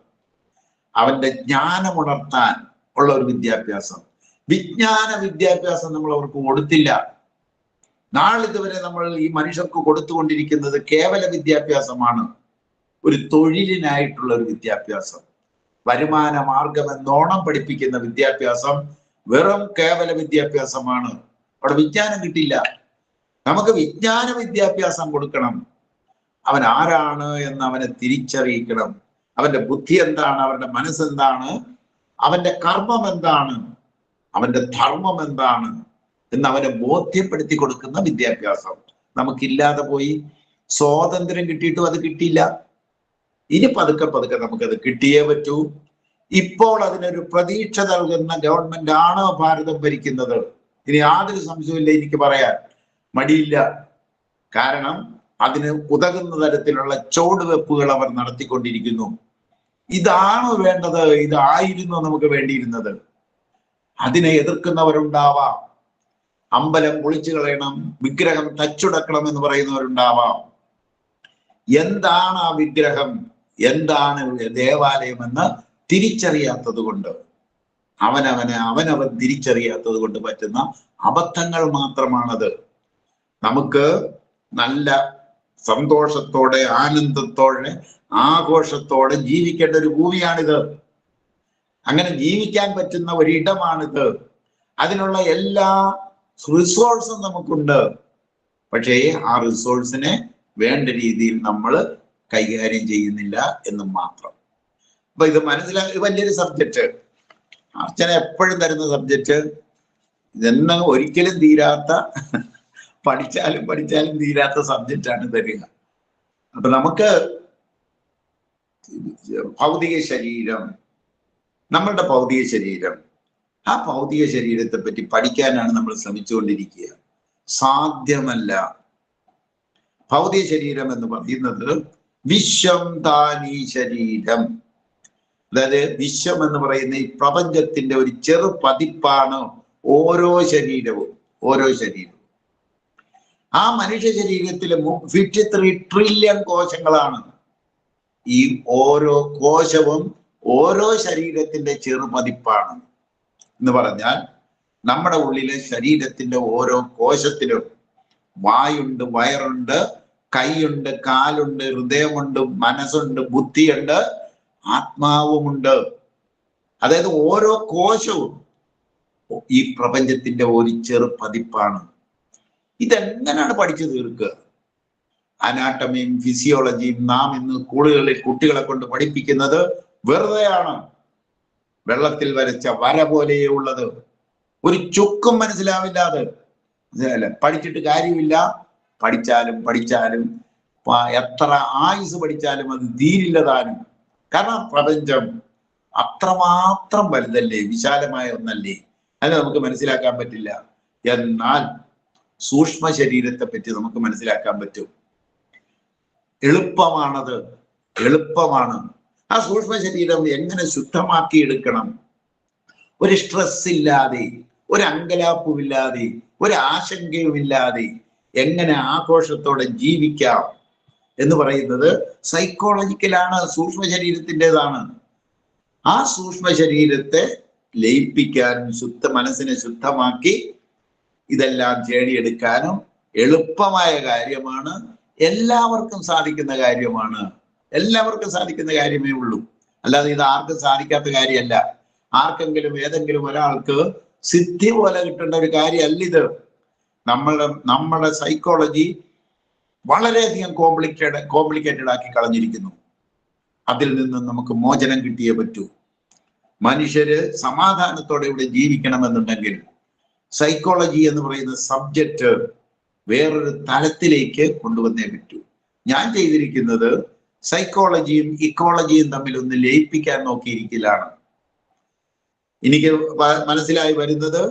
അവന്റെ ജ്ഞാനം ഉണർത്താൻ ഉള്ള ഒരു വിദ്യാഭ്യാസം, വിജ്ഞാന വിദ്യാഭ്യാസം നമ്മൾ അവർക്ക് കൊടുത്തില്ല. നാളിതുവരെ നമ്മൾ ഈ മനുഷ്യർക്ക് കൊടുത്തുകൊണ്ടിരിക്കുന്നത് കേവല വിദ്യാഭ്യാസമാണ്. ഒരു തൊഴിലിനായിട്ടുള്ള ഒരു വിദ്യാഭ്യാസം, വരുമാന മാർഗം എന്നോണം പഠിപ്പിക്കുന്ന വിദ്യാഭ്യാസം വെറും കേവല വിദ്യാഭ്യാസമാണ്. അവിടെ വിജ്ഞാനം കിട്ടില്ല. നമുക്ക് വിജ്ഞാന വിദ്യാഭ്യാസം കൊടുക്കണം. അവൻ ആരാണ് എന്ന് അവനെ തിരിച്ചറിയിക്കണം. അവന്റെ ബുദ്ധി എന്താണ്, അവന്റെ മനസ്സെന്താണ്, അവന്റെ കർമ്മം എന്താണ്, അവന്റെ ധർമ്മം എന്താണ് എന്ന് അവനെ ബോധ്യപ്പെടുത്തി കൊടുക്കുന്ന വിദ്യാഭ്യാസം നമുക്കില്ലാതെ പോയി. സ്വാതന്ത്ര്യം കിട്ടിയിട്ടും അത് കിട്ടിയില്ല. ഇനി പതുക്കെ പതുക്കെ നമുക്കത് കിട്ടിയേ പറ്റൂ. ഇപ്പോൾ അതിനൊരു പ്രതീക്ഷ നൽകുന്ന ഗവൺമെന്റ് ആണ് ഭാരതം ഭരിക്കുന്നത്. ഇനി യാതൊരു സംശയമില്ല, എനിക്ക് പറയാൻ മടിയില്ല. കാരണം അതിന് ഉതകുന്ന തരത്തിലുള്ള ചുവടുവെപ്പുകൾ അവർ നടത്തിക്കൊണ്ടിരിക്കുന്നു. ഇതാണോ വേണ്ടത്? ഇതായിരുന്നു നമുക്ക് വേണ്ടിയിരുന്നത്? അതിനെ എതിർക്കുന്നവരുണ്ടാവാം. അമ്പലം പൊളിച്ചു കളയണം, വിഗ്രഹം തച്ചുടക്കണം എന്ന് പറയുന്നവരുണ്ടാവാം. എന്താണ് ആ വിഗ്രഹം, എന്താണ് ദേവാലയം എന്ന് തിരിച്ചറിയാത്തത് കൊണ്ട്, അവനവൻ തിരിച്ചറിയാത്തത് കൊണ്ട് പറ്റുന്ന അബദ്ധങ്ങൾ മാത്രമാണത്. നമുക്ക് നല്ല സന്തോഷത്തോടെ, ആനന്ദത്തോടെ, ആഘോഷത്തോടെ ജീവിക്കേണ്ട ഒരു ഭൂമിയാണിത്. അങ്ങനെ ജീവിക്കാൻ പറ്റുന്ന ഒരിടമാണിത്. അതിനുള്ള എല്ലാ റിസോഴ്സും നമുക്കുണ്ട്. പക്ഷേ ആ റിസോഴ്സിനെ വേണ്ട രീതിയിൽ നമ്മൾ കൈകാര്യം ചെയ്യുന്നില്ല എന്ന് മാത്രം. അപ്പൊ ഇത് മനസ്സിലാക്കി വലിയൊരു സബ്ജക്റ്റ്, അർച്ചന എപ്പോഴും തരുന്ന സബ്ജക്റ്റ്, ഇതെന്ന് ഒരിക്കലും തീരാത്ത, പഠിച്ചാലും തീരാത്ത സബ്ജക്റ്റാണ് തരിക. അപ്പൊ നമുക്ക് ഭൗതിക ശരീരം, നമ്മളുടെ ഭൗതിക ശരീരം, ആ ഭൗതിക ശരീരത്തെ പറ്റി പഠിക്കാനാണ് നമ്മൾ ശ്രമിച്ചുകൊണ്ടിരിക്കുക. സാധ്യമല്ല. ഭൗതിക ശരീരം എന്ന് പറയുന്നത് വിശ്വം താനീ ശരീരം, അതായത് വിശ്വം എന്ന് പറയുന്ന ഈ പ്രപഞ്ചത്തിന്റെ ഒരു ചെറു പതിപ്പാണ് ഓരോ ശരീരവും. ആ മനുഷ്യ ശരീരത്തിലെ 53 ട്രില്യൺ കോശങ്ങളാണ്. ഈ ഓരോ കോശവും ഓരോ ശരീരത്തിന്റെ ചെറുപതിപ്പാണ് എന്ന് പറഞ്ഞാൽ, നമ്മുടെ ഉള്ളിലെ ശരീരത്തിന്റെ ഓരോ കോശത്തിലും വായുണ്ട്, വയറുണ്ട്, കൈയുണ്ട്, കാലുണ്ട്, ഹൃദയമുണ്ട്, മനസ്സുണ്ട്, ബുദ്ധിയുണ്ട്, ആത്മാവുമുണ്ട്. അതായത് ഓരോ കോശവും ഈ പ്രപഞ്ചത്തിന്റെ ഒരു ചെറുപതിപ്പാണ്. ഇതെങ്ങനെയാണ് പഠിച്ചു തീർക്കുക? അനാട്ടമിയും ഫിസിയോളജിയും നാം ഇന്ന് സ്കൂളുകളിൽ കുട്ടികളെ കൊണ്ട് പഠിപ്പിക്കുന്നത് വെറുതെയാണ്. വെള്ളത്തിൽ വരച്ച വര പോലെയുള്ളത്, ഒരു ചുക്കും മനസ്സിലാവില്ലാതെ. പഠിച്ചിട്ട് കാര്യമില്ല. പഠിച്ചാലും എത്ര ആയുസ് പഠിച്ചാലും അത് തീരില്ലതാനും. കാരണം പ്രപഞ്ചം അത്രമാത്രം വലുതല്ലേ, വിശാലമായ ഒന്നല്ലേ, അത് നമുക്ക് മനസ്സിലാക്കാൻ പറ്റില്ല. എന്നാൽ സൂക്ഷ്മ ശരീരത്തെ പറ്റി നമുക്ക് മനസ്സിലാക്കാൻ പറ്റും. എളുപ്പമാണ്. ആ സൂക്ഷ്മ ശരീരം എങ്ങനെ ശുദ്ധമാക്കി എടുക്കണം, ഒരു സ്ട്രെസ് ഇല്ലാതെ, ഒരു അങ്കലാപ്പുമില്ലാതെ, ഒരു ആശങ്കയുമില്ലാതെ എങ്ങനെ ആഘോഷത്തോടെ ജീവിക്കാം എന്ന് പറയുന്നത് സൈക്കോളജിക്കലാണ്, സൂക്ഷ്മ ശരീരത്തിൻ്റെതാണ്. ആ സൂക്ഷ്മ ശരീരത്തെ ലയിപ്പിക്കാനും മനസ്സിനെ ശുദ്ധമാക്കി ഇതെല്ലാം ചേടിയെടുക്കാനും എളുപ്പമായ കാര്യമാണ്. എല്ലാവർക്കും സാധിക്കുന്ന കാര്യമേ ഉള്ളൂ. അല്ലാതെ ഇത് ആർക്കും സാധിക്കാത്ത കാര്യമല്ല. ആർക്കെങ്കിലും ഏതെങ്കിലും ഒരാൾക്ക് സിദ്ധി പോലെ കിട്ടേണ്ട ഒരു കാര്യമല്ല ഇത്. നമ്മുടെ സൈക്കോളജി വളരെയധികം കോംപ്ലിക്കേറ്റഡ് ആക്കി കളഞ്ഞിരിക്കുന്നു. അതിൽ നിന്ന് നമുക്ക് മോചനം കിട്ടിയേ പറ്റൂ. മനുഷ്യര് സമാധാനത്തോടെ ഇവിടെ ജീവിക്കണമെന്നുണ്ടെങ്കിൽ സൈക്കോളജി എന്ന് പറയുന്ന സബ്ജക്റ്റ് വേറൊരു തലത്തിലേക്ക് കൊണ്ടുവന്നേ പറ്റൂ. ഞാൻ ചെയ്തിരിക്കുന്നത് സൈക്കോളജിയും ഇക്കോളജിയും തമ്മിൽ ഒന്ന് ലയിപ്പിക്കാൻ നോക്കിയിരിക്കലാണ്. എനിക്ക് മനസ്സിലായി വരുന്നത്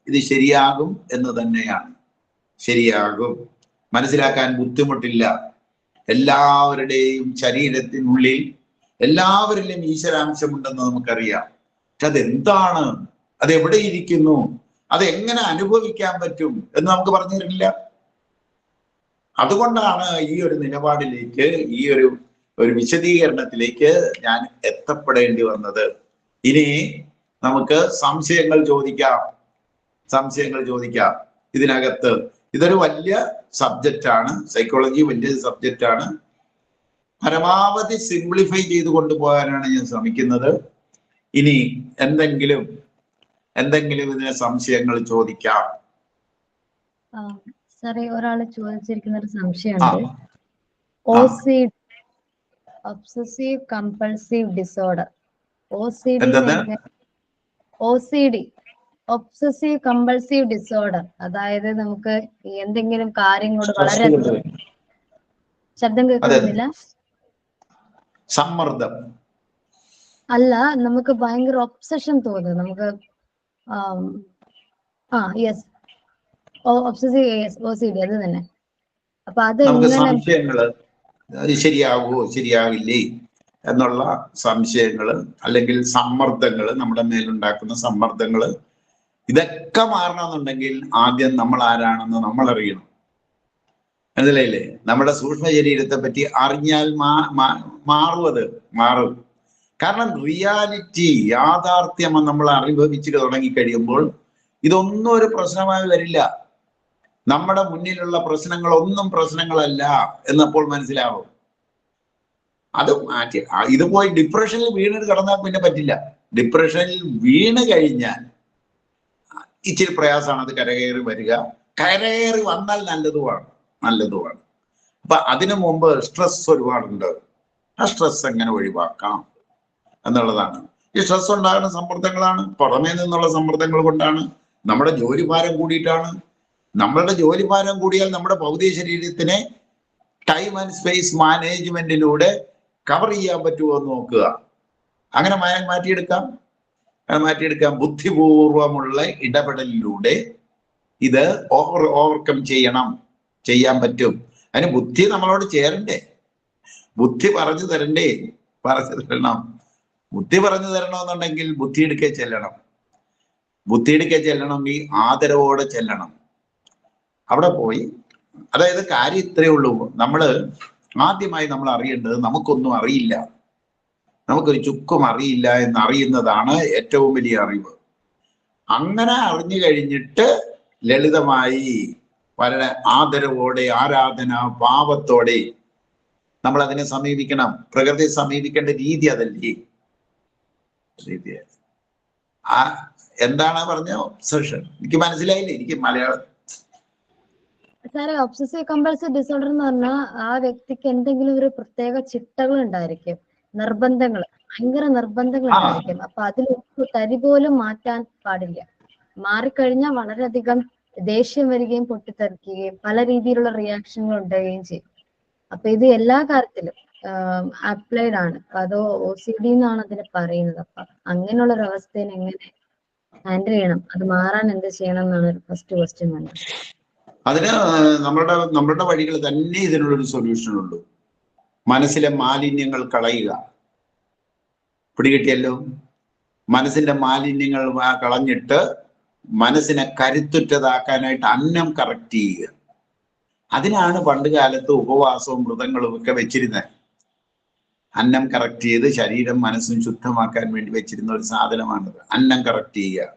ഇത് ശരിയാകും എന്ന് തന്നെയാണ്. ശരിയാകും, മനസ്സിലാക്കാൻ ബുദ്ധിമുട്ടില്ല. എല്ലാവരുടെയും ശരീരത്തിനുള്ളിൽ എല്ലാവരിലും ഈശ്വരാംശമുണ്ടെന്ന് നമുക്കറിയാം. പക്ഷെ അതെന്താണ്, അതെവിടെ ഇരിക്കുന്നു, അതെങ്ങനെ അനുഭവിക്കാൻ പറ്റും എന്ന് നമുക്ക് പറഞ്ഞു തരില്ല. അതുകൊണ്ടാണ് ഈ ഒരു നിലപാടിലേക്ക്, ഈ ഒരു വിശദീകരണത്തിലേക്ക് ഞാൻ എത്തപ്പെടേണ്ടി വന്നത്. ഇനി നമുക്ക് സംശയങ്ങൾ ചോദിക്കാം. ഇതിനകത്ത് ഇതൊരു വലിയ സബ്ജക്റ്റാണ്, സൈക്കോളജി വലിയ സബ്ജക്റ്റാണ്. പരമാവധി സിംപ്ലിഫൈ ചെയ്ത് കൊണ്ടുപോകാനാണ് ഞാൻ ശ്രമിക്കുന്നത്. ഇനി എന്തെങ്കിലും ഇതിനെ സംശയങ്ങൾ ചോദിക്കാം. സാറേ, ഒരാള് ചോദിച്ചിരിക്കുന്ന ഒരു സംശയമുണ്ട്. Obsessive compulsive disorder, OCD, obsessive compulsive disorder, അതായത് നമുക്ക് എന്തെങ്കിലും കാര്യങ്ങളോട് വളരെ ശബ്ദം കേൾക്കുന്നില്ല, സമ്മർദ്ദം അല്ല, നമുക്ക് ഭയങ്കര ഒബ്സഷൻ തോന്നുന്നു. നമുക്ക് യെസ്, ഒബ്സസീവ് OCD അത് തന്നെ. അപ്പൊ അത് നമുക്ക് എങ്ങനെ സംശയങ്ങള്, അത് ശരിയാകുമോ ശരിയാകില്ലേ എന്നുള്ള സംശയങ്ങള്, അല്ലെങ്കിൽ സമ്മർദ്ദങ്ങള്, നമ്മുടെ മേലുണ്ടാക്കുന്ന സമ്മർദ്ദങ്ങള്, ഇതൊക്കെ മാറണമെന്നുണ്ടെങ്കിൽ ആദ്യം നമ്മൾ ആരാണെന്ന് നമ്മൾ അറിയണം. മനസ്സിലായില്ലേ? നമ്മുടെ സൂക്ഷ്മ ശരീരത്തെ പറ്റി അറിഞ്ഞാൽ മാറും. കാരണം റിയാലിറ്റി, യാഥാർത്ഥ്യം നമ്മൾ അനുഭവിച്ചു തുടങ്ങി കഴിയുമ്പോൾ ഇതൊന്നും ഒരു പ്രശ്നമായി വരില്ല. നമ്മുടെ മുന്നിലുള്ള പ്രശ്നങ്ങളൊന്നും പ്രശ്നങ്ങളല്ല എന്നപ്പോൾ മനസ്സിലാവും. അത് മാറ്റി ഇത് പോയി ഡിപ്രഷനിൽ വീണിട്ട് കിടന്നാൽ പിന്നെ പറ്റില്ല. ഡിപ്രഷനിൽ വീണ് കഴിഞ്ഞാൽ ഇച്ചിരി പ്രയാസമാണ് അത് കരകയറി വരിക. കരകയറി വന്നാൽ നല്ലതുമാണ്. അപ്പൊ അതിനു മുമ്പ് സ്ട്രെസ് ഒരുപാടുണ്ട്. ആ സ്ട്രെസ് എങ്ങനെ ഒഴിവാക്കാം എന്നുള്ളതാണ്. ഈ സ്ട്രെസ് ഉണ്ടാകുന്ന സമ്മർദ്ദങ്ങളാണ്, പുറമേ നിന്നുള്ള സമ്മർദ്ദങ്ങൾ കൊണ്ടാണ്, നമ്മുടെ ജോലിഭാരം കൂടിയിട്ടാണ്. നമ്മളുടെ ജോലിഭാരം കൂടിയാൽ നമ്മുടെ ഭൗതിക ശരീരത്തിനെ ടൈം ആൻഡ് സ്പേസ് മാനേജ്മെന്റിലൂടെ കവർ ചെയ്യാൻ പറ്റുമോ എന്ന് നോക്കുക. അങ്ങനെ മാറ്റിയെടുക്കാം. ബുദ്ധിപൂർവമുള്ള ഇടപെടലിലൂടെ ഇത് ഓവർകം ചെയ്യാൻ പറ്റും. അതിന് ബുദ്ധി നമ്മളോട് ചേരണ്ടേ, ബുദ്ധി പറഞ്ഞു തരണ്ടേ, ബുദ്ധി പറഞ്ഞു തരണമെന്നുണ്ടെങ്കിൽ ബുദ്ധിയെടുക്കെ ചെല്ലണമെങ്കിൽ ആദരവോടെ ചെല്ലണം. അവിടെ പോയി, അതായത് കാര്യം ഇത്രയേ ഉള്ളൂ. ആദ്യമായി നമ്മൾ അറിയേണ്ടത് നമുക്കൊന്നും അറിയില്ല, നമുക്കൊരു ചുക്കും അറിയില്ല എന്നറിയുന്നതാണ് ഏറ്റവും വലിയ അറിവ്. അങ്ങനെ അറിഞ്ഞു കഴിഞ്ഞിട്ട് ലളിതമായി വളരെ ആദരവോടെ, ആരാധന ഭാവത്തോടെ നമ്മൾ അതിനെ സമീപിക്കണം. പ്രകൃതിയെ സമീപിക്കേണ്ട രീതി അതല്ലേ? എന്താണ് പറഞ്ഞ ഒബ്സഷൻ? എനിക്ക് മനസ്സിലായില്ലേ? എനിക്ക് മലയാളം സാറേ, ഒബ്സസീവ് കമ്പൾസീവ് ഡിസോർഡർ എന്ന് പറഞ്ഞാൽ ആ വ്യക്തിക്ക് എന്തെങ്കിലും ഒരു പ്രത്യേക ചിട്ടകൾ ഉണ്ടായിരിക്കും, ഭയങ്കര നിർബന്ധങ്ങൾ ഉണ്ടായിരിക്കും. അപ്പൊ അതിൽ തരി പോലും മാറ്റാൻ പാടില്ല. മാറിക്കഴിഞ്ഞാൽ വളരെയധികം ദേഷ്യം വരികയും പൊട്ടിത്തെറിക്കുകയും പല രീതിയിലുള്ള റിയാക്ഷനുകൾ ഉണ്ടാവുകയും ചെയ്യും. അപ്പൊ ഇത് എല്ലാ കാര്യത്തിലും അപ്ലൈഡ് ആണ്. അതോ OCD എന്നാണ് അതിന് പറയുന്നത്. അപ്പൊ അങ്ങനെയുള്ള ഒരു അവസ്ഥയെ എങ്ങനെ ഹാൻഡിൽ ചെയ്യണം, അത് മാറാൻ എന്ത് ചെയ്യണം എന്നാണ് ഫസ്റ്റ് ക്വസ്റ്റ്യൻ വേണ്ടത്. അതിന് നമ്മളുടെ വഴികൾ തന്നെ ഇതിനുള്ളൊരു സൊല്യൂഷൻ ഉള്ളൂ. മനസ്സിലെ മാലിന്യങ്ങൾ കളയുക. പിടികിട്ടിയല്ലോ? മനസ്സിന്റെ മാലിന്യങ്ങൾ കളഞ്ഞിട്ട് മനസ്സിനെ കരുത്തുറ്റതാക്കാനായിട്ട് അന്നം കറക്റ്റ് ചെയ്യുക. അതിനാണ് പണ്ട് കാലത്ത് ഉപവാസവും വ്രതങ്ങളും ഒക്കെ വെച്ചിരുന്നത്. അന്നം കറക്റ്റ് ചെയ്ത് ശരീരം മനസ്സും ശുദ്ധമാക്കാൻ വേണ്ടി വെച്ചിരുന്ന ഒരു സാധനമാണിത്. അന്നം കറക്റ്റ് ചെയ്യുക.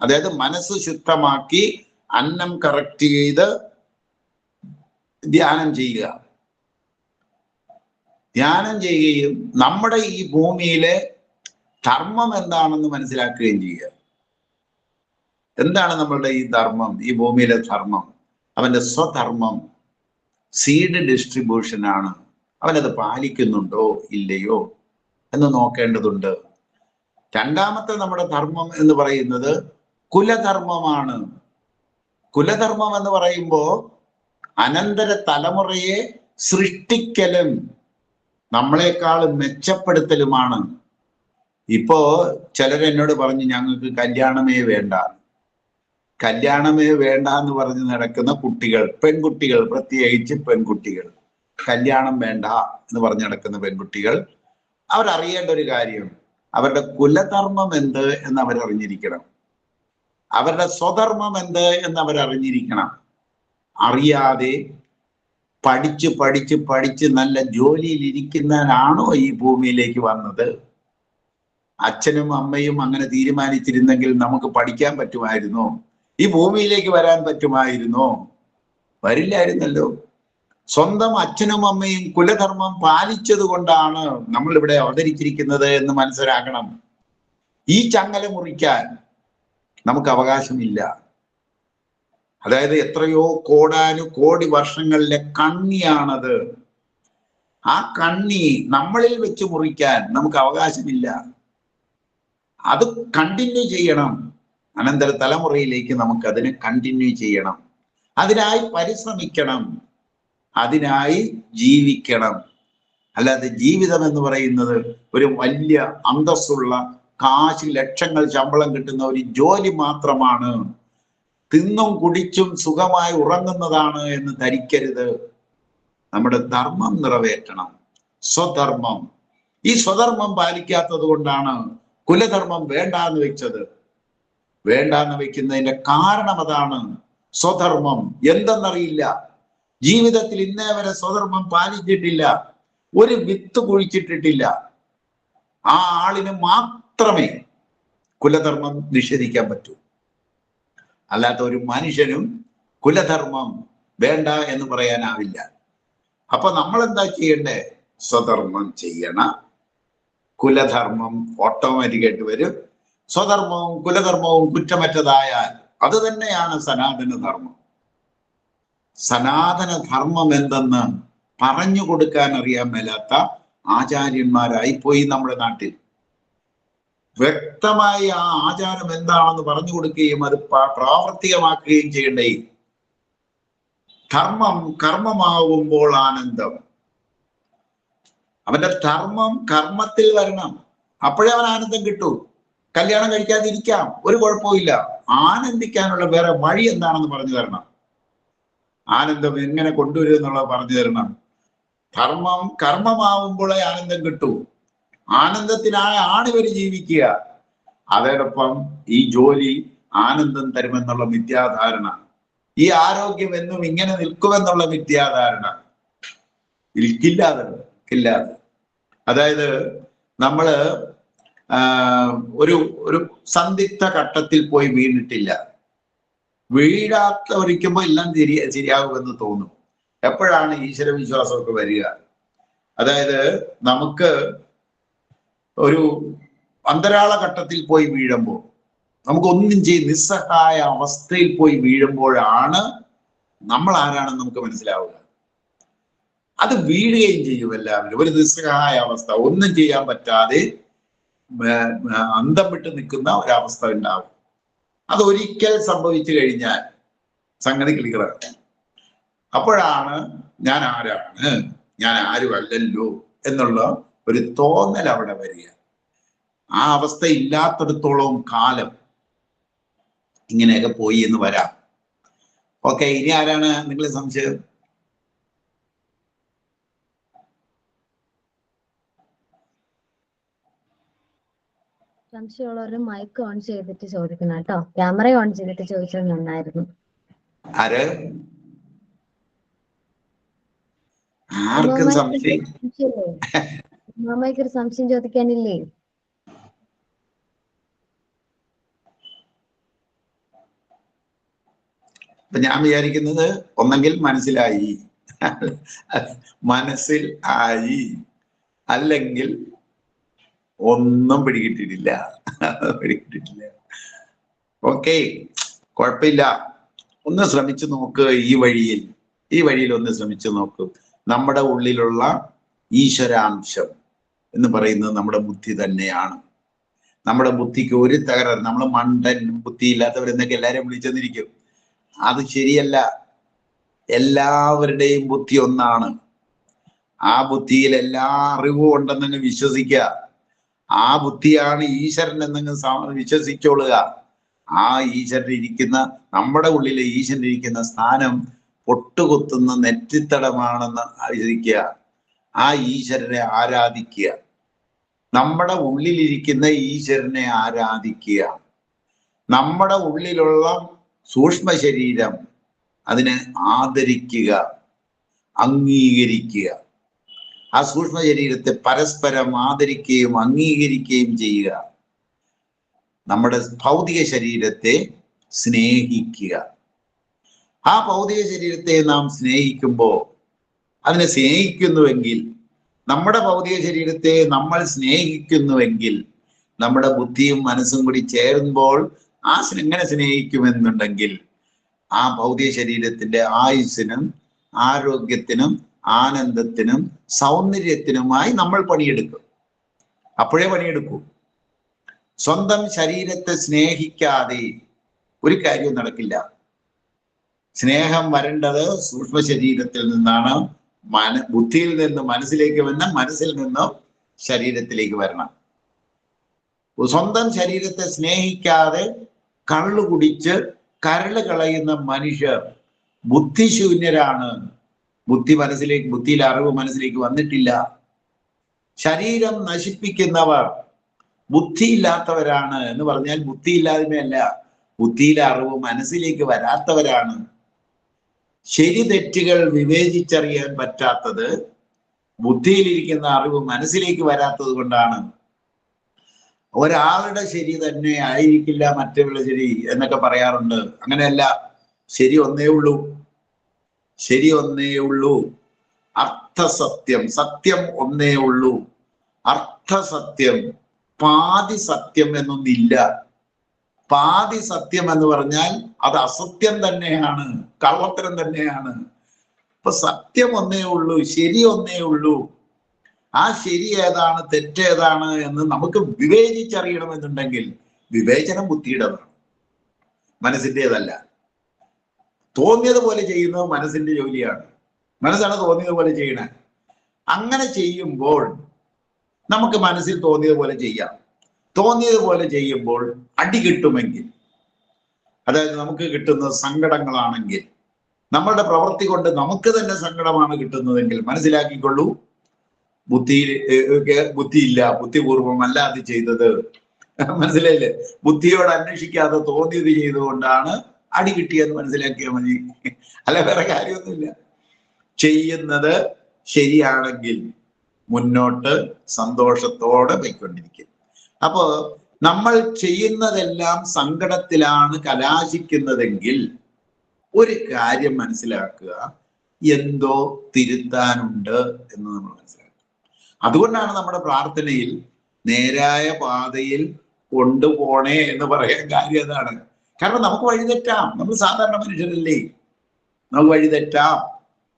അതായത് മനസ്സ് ശുദ്ധമാക്കി അന്നം കറക്റ്റ് ചെയ്ത് ധ്യാനം ചെയ്യുകയും നമ്മുടെ ഈ ഭൂമിയിലെ ധർമ്മം എന്താണെന്ന് മനസ്സിലാക്കുകയും ചെയ്യുക. എന്താണ് നമ്മളുടെ ഈ ധർമ്മം, ഈ ഭൂമിയിലെ ധർമ്മം? അവന്റെ സ്വധർമ്മം സീഡ് ഡിസ്ട്രിബ്യൂഷൻ ആണ്. അവനത് പാലിക്കുന്നുണ്ടോ ഇല്ലയോ എന്ന് നോക്കേണ്ടതുണ്ട്. രണ്ടാമത്തെ നമ്മുടെ ധർമ്മം എന്ന് പറയുന്നത് കുലധർമ്മമാണ്. കുലധർമ്മം എന്ന് പറയുമ്പോൾ അനന്തര തലമുറയെ സൃഷ്ടിക്കലും നമ്മളെക്കാൾ മെച്ചപ്പെടുത്തലുമാണ്. ഇപ്പോ ചിലരെന്നോട് പറഞ്ഞു, ഞങ്ങൾക്ക് കല്യാണമേ വേണ്ട എന്ന് പറഞ്ഞ് നടക്കുന്ന പെൺകുട്ടികൾ, പ്രത്യേകിച്ച് പെൺകുട്ടികൾ, കല്യാണം വേണ്ട എന്ന് പറഞ്ഞ് നടക്കുന്ന പെൺകുട്ടികൾ, അവരറിയേണ്ട ഒരു കാര്യം, അവരുടെ കുലധർമ്മം എന്ത് എന്ന് അവരറിഞ്ഞിരിക്കണം. അവരുടെ സ്വധർമ്മം എന്ത് എന്ന് അവരറിഞ്ഞിരിക്കണം. അറിയാതെ പഠിച്ച് നല്ല ജോലിയിൽ ഇരിക്കുന്നവനാണോ ഈ ഭൂമിയിലേക്ക് വന്നത്? അച്ഛനും അമ്മയും അങ്ങനെ തീരുമാനിച്ചിരുന്നെങ്കിൽ നമുക്ക് പഠിക്കാൻ പറ്റുമായിരുന്നോ? ഈ ഭൂമിയിലേക്ക് വരാൻ പറ്റുമായിരുന്നോ? വരില്ലായിരുന്നല്ലോ. സ്വന്തം അച്ഛനും അമ്മയും കുലധർമ്മം പാലിച്ചത് കൊണ്ടാണ് നമ്മൾ ഇവിടെ അവതരിച്ചിരിക്കുന്നത് എന്ന് മനസ്സിലാക്കണം. ഈ ചങ്ങല മുറിക്കാൻ നമുക്ക് അവകാശമില്ല. അതായത് എത്രയോ കോടാനുകോടി വർഷങ്ങളിലെ കണ്ണിയാണത്. ആ കണ്ണി നമ്മളിൽ വെച്ച് മുറിക്കാൻ നമുക്ക് അവകാശമില്ല. അത് കണ്ടിന്യൂ ചെയ്യണം. അനന്തര തലമുറയിലേക്ക് നമുക്ക് അതിനെ കണ്ടിന്യൂ ചെയ്യണം. അതിനായി പരിശ്രമിക്കണം, അതിനായി ജീവിക്കണം. അല്ലാതെ ജീവിതം എന്ന് പറയുന്നത് ഒരു വലിയ അന്തസ്സുള്ള, കാശ് ലക്ഷങ്ങൾ ശമ്പളം കിട്ടുന്ന ഒരു ജോലി മാത്രമാണ്. തിന്നും കുടിച്ചും സുഖമായി ഉറങ്ങുന്നതാണ് എന്ന് ധരിക്കരുത്. നമ്മുടെ ധർമ്മം നിറവേറ്റണം, സ്വധർമ്മം. ഈ സ്വധർമ്മം പാലിക്കാത്തത് കൊണ്ടാണ് കുലധർമ്മം വേണ്ടാന്ന് വെച്ചത്. വേണ്ടാന്ന് വെക്കുന്നതിന്റെ കാരണം അതാണ്. സ്വധർമ്മം എന്തെന്നറിയില്ല, ജീവിതത്തിൽ ഇന്നേ വരെ സ്വധർമ്മം പാലിച്ചിട്ടില്ല, ഒരു വിത്ത് കുഴിച്ചിട്ടിട്ടില്ല. ആ ആളിന് മാത്രമേ കുലധർമ്മം നിഷേധിക്കാൻ പറ്റൂ. അല്ലാത്ത ഒരു മനുഷ്യനും കുലധർമ്മം വേണ്ട എന്ന് പറയാനാവില്ല. അപ്പൊ നമ്മൾ എന്താ ചെയ്യണ്ടേ? സ്വധർമ്മം ചെയ്യണം. കുലധർമ്മം ഓട്ടോമാറ്റിക്കായിട്ട് വരും. സ്വധർമ്മവും കുലധർമ്മവും കുറ്റമറ്റതായാൽ അത് തന്നെയാണ് സനാതന ധർമ്മം. സനാതന ധർമ്മം എന്തെന്ന് പറഞ്ഞു കൊടുക്കാൻ അറിയാൻ മേലാത്ത ആചാര്യന്മാരായി പോയി നമ്മുടെ നാട്ടിൽ. വ്യക്തമായി ആ ആചാരം എന്താണെന്ന് പറഞ്ഞു കൊടുക്കുകയും അത് പ്രാവർത്തികമാക്കുകയും ചെയ്യണ്ടേ. ധർമ്മം കർമ്മമാകുമ്പോൾ ആനന്ദം. അവന്റെ ധർമ്മം കർമ്മത്തിൽ വരണം, അപ്പോഴേ അവൻ ആനന്ദം കിട്ടൂ. കല്യാണം കഴിക്കാതിരിക്കാം, ഒരു കുഴപ്പമില്ല. ആനന്ദിക്കാനുള്ള വേറെ വഴി എന്താണെന്ന് പറഞ്ഞു തരണം. ആനന്ദം എങ്ങനെ കൊണ്ടുവരും എന്നുള്ളത് പറഞ്ഞു തരണം. ധർമ്മം കർമ്മമാവുമ്പോഴേ ആനന്ദം കിട്ടൂ. ആനന്ദത്തിനാണ് ഇവർ ജീവിക്കുക. അതോടൊപ്പം ഈ ജോലി ആനന്ദം തരുമെന്നുള്ള മിഥ്യാധാരണ, ഈ ആരോഗ്യം എന്നും ഇങ്ങനെ നിൽക്കുമെന്നുള്ള മിഥ്യാധാരണ ഇല്ലാതെ. അതായത് നമ്മള് ഒരു സന്ദിഗ്ധ ഘട്ടത്തിൽ പോയി വീണിട്ടില്ല. വീഴാത്തവരിക്കുമ്പോൾ എല്ലാം ശരിയാകുമെന്ന് തോന്നും. എപ്പോഴാണ് ഈശ്വര വിശ്വാസമൊക്കെ വരിക? അതായത് നമുക്ക് ഒരു അന്തരാള ഘട്ടത്തിൽ പോയി വീഴുമ്പോൾ, നമുക്കൊന്നും നിസ്സഹായ അവസ്ഥയിൽ പോയി വീഴുമ്പോഴാണ് നമ്മൾ ആരാണെന്ന് നമുക്ക് മനസ്സിലാവുക. അത് വീഴുകയും ചെയ്യും എല്ലാവരും. ഒരു നിസ്സഹായ അവസ്ഥ, ഒന്നും ചെയ്യാൻ പറ്റാതെ അന്തം വിട്ട് നിൽക്കുന്ന ഒരവസ്ഥ ഉണ്ടാവും. അതൊരിക്കൽ സംഭവിച്ചു കഴിഞ്ഞാൽ സംഗതി ക്ലിയറാണ്. അപ്പോഴാണ് ഞാൻ ആരാണ്, ഞാൻ ആരുമല്ലല്ലോ എന്നുള്ള ഒരു തോന്നൽ അവിടെ വരിക. ആ അവസ്ഥ ഇല്ലാത്തിടത്തോളം കാലം ഇങ്ങനെയൊക്കെ പോയി എന്ന് വരാം. ഓക്കെ, ഇനി ആരാണ് നിങ്ങളെ സംശയം? സംശയമുള്ളവർ മൈക്ക് ഓൺ ചെയ്തിട്ട് ചോദിക്കണം കേട്ടോ. ക്യാമറ ഓൺ ചെയ്തിട്ട് ചോദിച്ചത് നന്നായിരുന്നു. ആര്? ആർക്കും സംശയം? മാമയ്ക്കൊരു സംശയം ചോദിക്കാനില്ലേ? അപ്പൊ ഞാൻ വിചാരിക്കുന്നത് ഒന്നെങ്കിൽ മനസ്സിലായി, മനസ്സിൽ ആയി, അല്ലെങ്കിൽ ഒന്നും പിടികിട്ടിട്ടില്ല. ഓക്കെ, കുഴപ്പമില്ല. ഒന്ന് ശ്രമിച്ചു നോക്ക്. ഈ വഴിയിൽ ഒന്ന് ശ്രമിച്ചു നോക്ക്. നമ്മുടെ ഉള്ളിലുള്ള ഈശ്വരാംശം എന്ന് പറയുന്നത് നമ്മുടെ ബുദ്ധി തന്നെയാണ്. നമ്മുടെ ബുദ്ധിക്ക് ഒരു തകരാറ്. നമ്മൾ മണ്ടൻ, ബുദ്ധിയില്ലാത്തവരെന്നൊക്കെ എല്ലാവരും വിളിച്ചെന്നിരിക്കും. അത് ശരിയല്ല. എല്ലാവരുടെയും ബുദ്ധി ഒന്നാണ്. ആ ബുദ്ധിയിൽ എല്ലാ അറിവും ഉണ്ടെന്നങ്ങ് വിശ്വസിക്കുക. ആ ബുദ്ധിയാണ് ഈശ്വരൻ എന്നങ്ങ് വിശ്വസിച്ചോളുക. ആ ഈശ്വരൻ ഇരിക്കുന്ന, നമ്മുടെ ഉള്ളിലെ ഈശ്വരൻ ഇരിക്കുന്ന സ്ഥാനം പൊട്ടുകുത്തുന്ന നെറ്റിത്തടമാണെന്ന് വിശ്വസിക്കുക. ആ ഈശ്വരനെ ആരാധിക്കുക. നമ്മുടെ ഉള്ളിലിരിക്കുന്ന ഈശ്വരനെ ആരാധിക്കുക. നമ്മുടെ ഉള്ളിലുള്ള സൂക്ഷ്മ ശരീരം, അതിനെ ആദരിക്കുക, അംഗീകരിക്കുക. ആ സൂക്ഷ്മ ശരീരത്തെ പരസ്പരം ആദരിക്കുകയും അംഗീകരിക്കുകയും ചെയ്യുക. നമ്മുടെ ഭൗതിക ശരീരത്തെ സ്നേഹിക്കുക. ആ ഭൗതിക ശരീരത്തെ നാം സ്നേഹിക്കുമ്പോൾ, അതിനെ സ്നേഹിക്കുന്നുവെങ്കിൽ, നമ്മുടെ ഭൗതിക ശരീരത്തെ നമ്മൾ സ്നേഹിക്കുന്നുവെങ്കിൽ, നമ്മുടെ ബുദ്ധിയും മനസ്സും കൂടി ചേരുമ്പോൾ എങ്ങനെ സ്നേഹിക്കുമെന്നുണ്ടെങ്കിൽ ആ ഭൗതിക ശരീരത്തിന്റെ ആയുസ്സിനും ആരോഗ്യത്തിനും ആനന്ദത്തിനും സൗന്ദര്യത്തിനുമായി നമ്മൾ പണിയെടുക്കും. അപ്പോഴേ പണിയെടുക്കൂ. സ്വന്തം ശരീരത്തെ സ്നേഹിക്കാതെ ഒരു കാര്യവും നടക്കില്ല. സ്നേഹം വരേണ്ടത് സൂക്ഷ്മ ശരീരത്തിൽ നിന്നാണ്. ബുദ്ധിയിൽ നിന്ന് മനസ്സിലേക്ക് വരണം, മനസ്സിൽ നിന്നും ശരീരത്തിലേക്ക് വരണം. സ്വന്തം ശരീരത്തെ സ്നേഹിക്കാതെ കള്ളു കുടിച്ച് കരള് കളയുന്ന മനുഷ്യർ ബുദ്ധിശൂന്യരാണ്. ബുദ്ധിയിൽ അറിവ് മനസ്സിലേക്ക് വന്നിട്ടില്ല. ശരീരം നശിപ്പിക്കുന്നവർ ബുദ്ധിയില്ലാത്തവരാണ് എന്ന് പറഞ്ഞാൽ ബുദ്ധിയില്ലായ്മയല്ല, ബുദ്ധിയിലെ അറിവ് മനസ്സിലേക്ക് വരാത്തവരാണ്. ശരി തെറ്റുകൾ വിവേചിച്ചറിയാൻ പറ്റാത്തത് ബുദ്ധിയിലിരിക്കുന്ന അറിവ് മനസ്സിലേക്ക് വരാത്തത് കൊണ്ടാണ്. ഒരാളുടെ ശരി തന്നെ ആയിരിക്കില്ല മറ്റുള്ള ശരി എന്നൊക്കെ പറയാറുണ്ട്. അങ്ങനെയല്ല, ശരി ഒന്നേ ഉള്ളൂ, ശരി ഒന്നേ ഉള്ളൂ. അർത്ഥസത്യം, സത്യം ഒന്നേ ഉള്ളൂ. അർത്ഥസത്യം, പാതി സത്യം എന്നൊന്നില്ല. പാതി സത്യം എന്ന് പറഞ്ഞാൽ അത് അസത്യം തന്നെയാണ്, കള്ളത്തരം തന്നെയാണ്. അപ്പൊ സത്യം ഒന്നേ ഉള്ളൂ, ശരി ഒന്നേ ഉള്ളൂ. ആ ശരി ഏതാണ് തെറ്റേതാണ് എന്ന് നമുക്ക് വിവേചിച്ചറിയണമെന്നുണ്ടെങ്കിൽ വിവേചനം ബുദ്ധിയുടേതാണ്, മനസ്സിൻ്റെതല്ല. തോന്നിയത് പോലെ ചെയ്യുന്നത് മനസ്സിന്റെ ജോലിയാണ്. മനസ്സാണ് തോന്നിയത് പോലെ ചെയ്യണേ. അങ്ങനെ ചെയ്യുമ്പോൾ നമുക്ക് മനസ്സിൽ തോന്നിയത് പോലെ ചെയ്യാം. തോന്നിയത് പോലെ ചെയ്യുമ്പോൾ അടി കിട്ടുമെങ്കിൽ, അതായത് നമുക്ക് കിട്ടുന്ന സങ്കടങ്ങളാണെങ്കിൽ, നമ്മളുടെ പ്രവൃത്തി കൊണ്ട് നമുക്ക് തന്നെ സങ്കടമാണ് കിട്ടുന്നതെങ്കിൽ മനസ്സിലാക്കിക്കൊള്ളൂ, ബുദ്ധിയില്ല, ബുദ്ധിപൂർവമല്ല അത് ചെയ്തത്. മനസ്സിലായില്ലേ? ബുദ്ധിയോട് അന്വേഷിക്കാതെ തോന്നിയത് ചെയ്തുകൊണ്ടാണ് അടി കിട്ടിയെന്ന് മനസ്സിലാക്കിയാൽ മതി. അല്ല, വേറെ കാര്യമൊന്നുമില്ല. ചെയ്യുന്നത് ശരിയാണെങ്കിൽ മുന്നോട്ട് സന്തോഷത്തോടെ പോയിക്കൊണ്ടിരിക്കും. അപ്പോ നമ്മൾ ചെയ്യുന്നതെല്ലാം സങ്കടത്തിലാണ് കലാശിക്കുന്നതെങ്കിൽ ഒരു കാര്യം മനസ്സിലാക്കുക, എന്തോ തിരുത്താനുണ്ട് എന്ന് നമ്മൾ മനസ്സിലാക്കുക. അതുകൊണ്ടാണ് നമ്മുടെ പ്രാർത്ഥനയിൽ നേരായ പാതയിൽ കൊണ്ടുപോണേ എന്ന് പറയാൻ കാര്യം അതാണ്. കാരണം നമുക്ക് വഴിതെറ്റാം, നമ്മൾ സാധാരണ മനുഷ്യരല്ലേ, നമുക്ക് വഴിതെറ്റാം,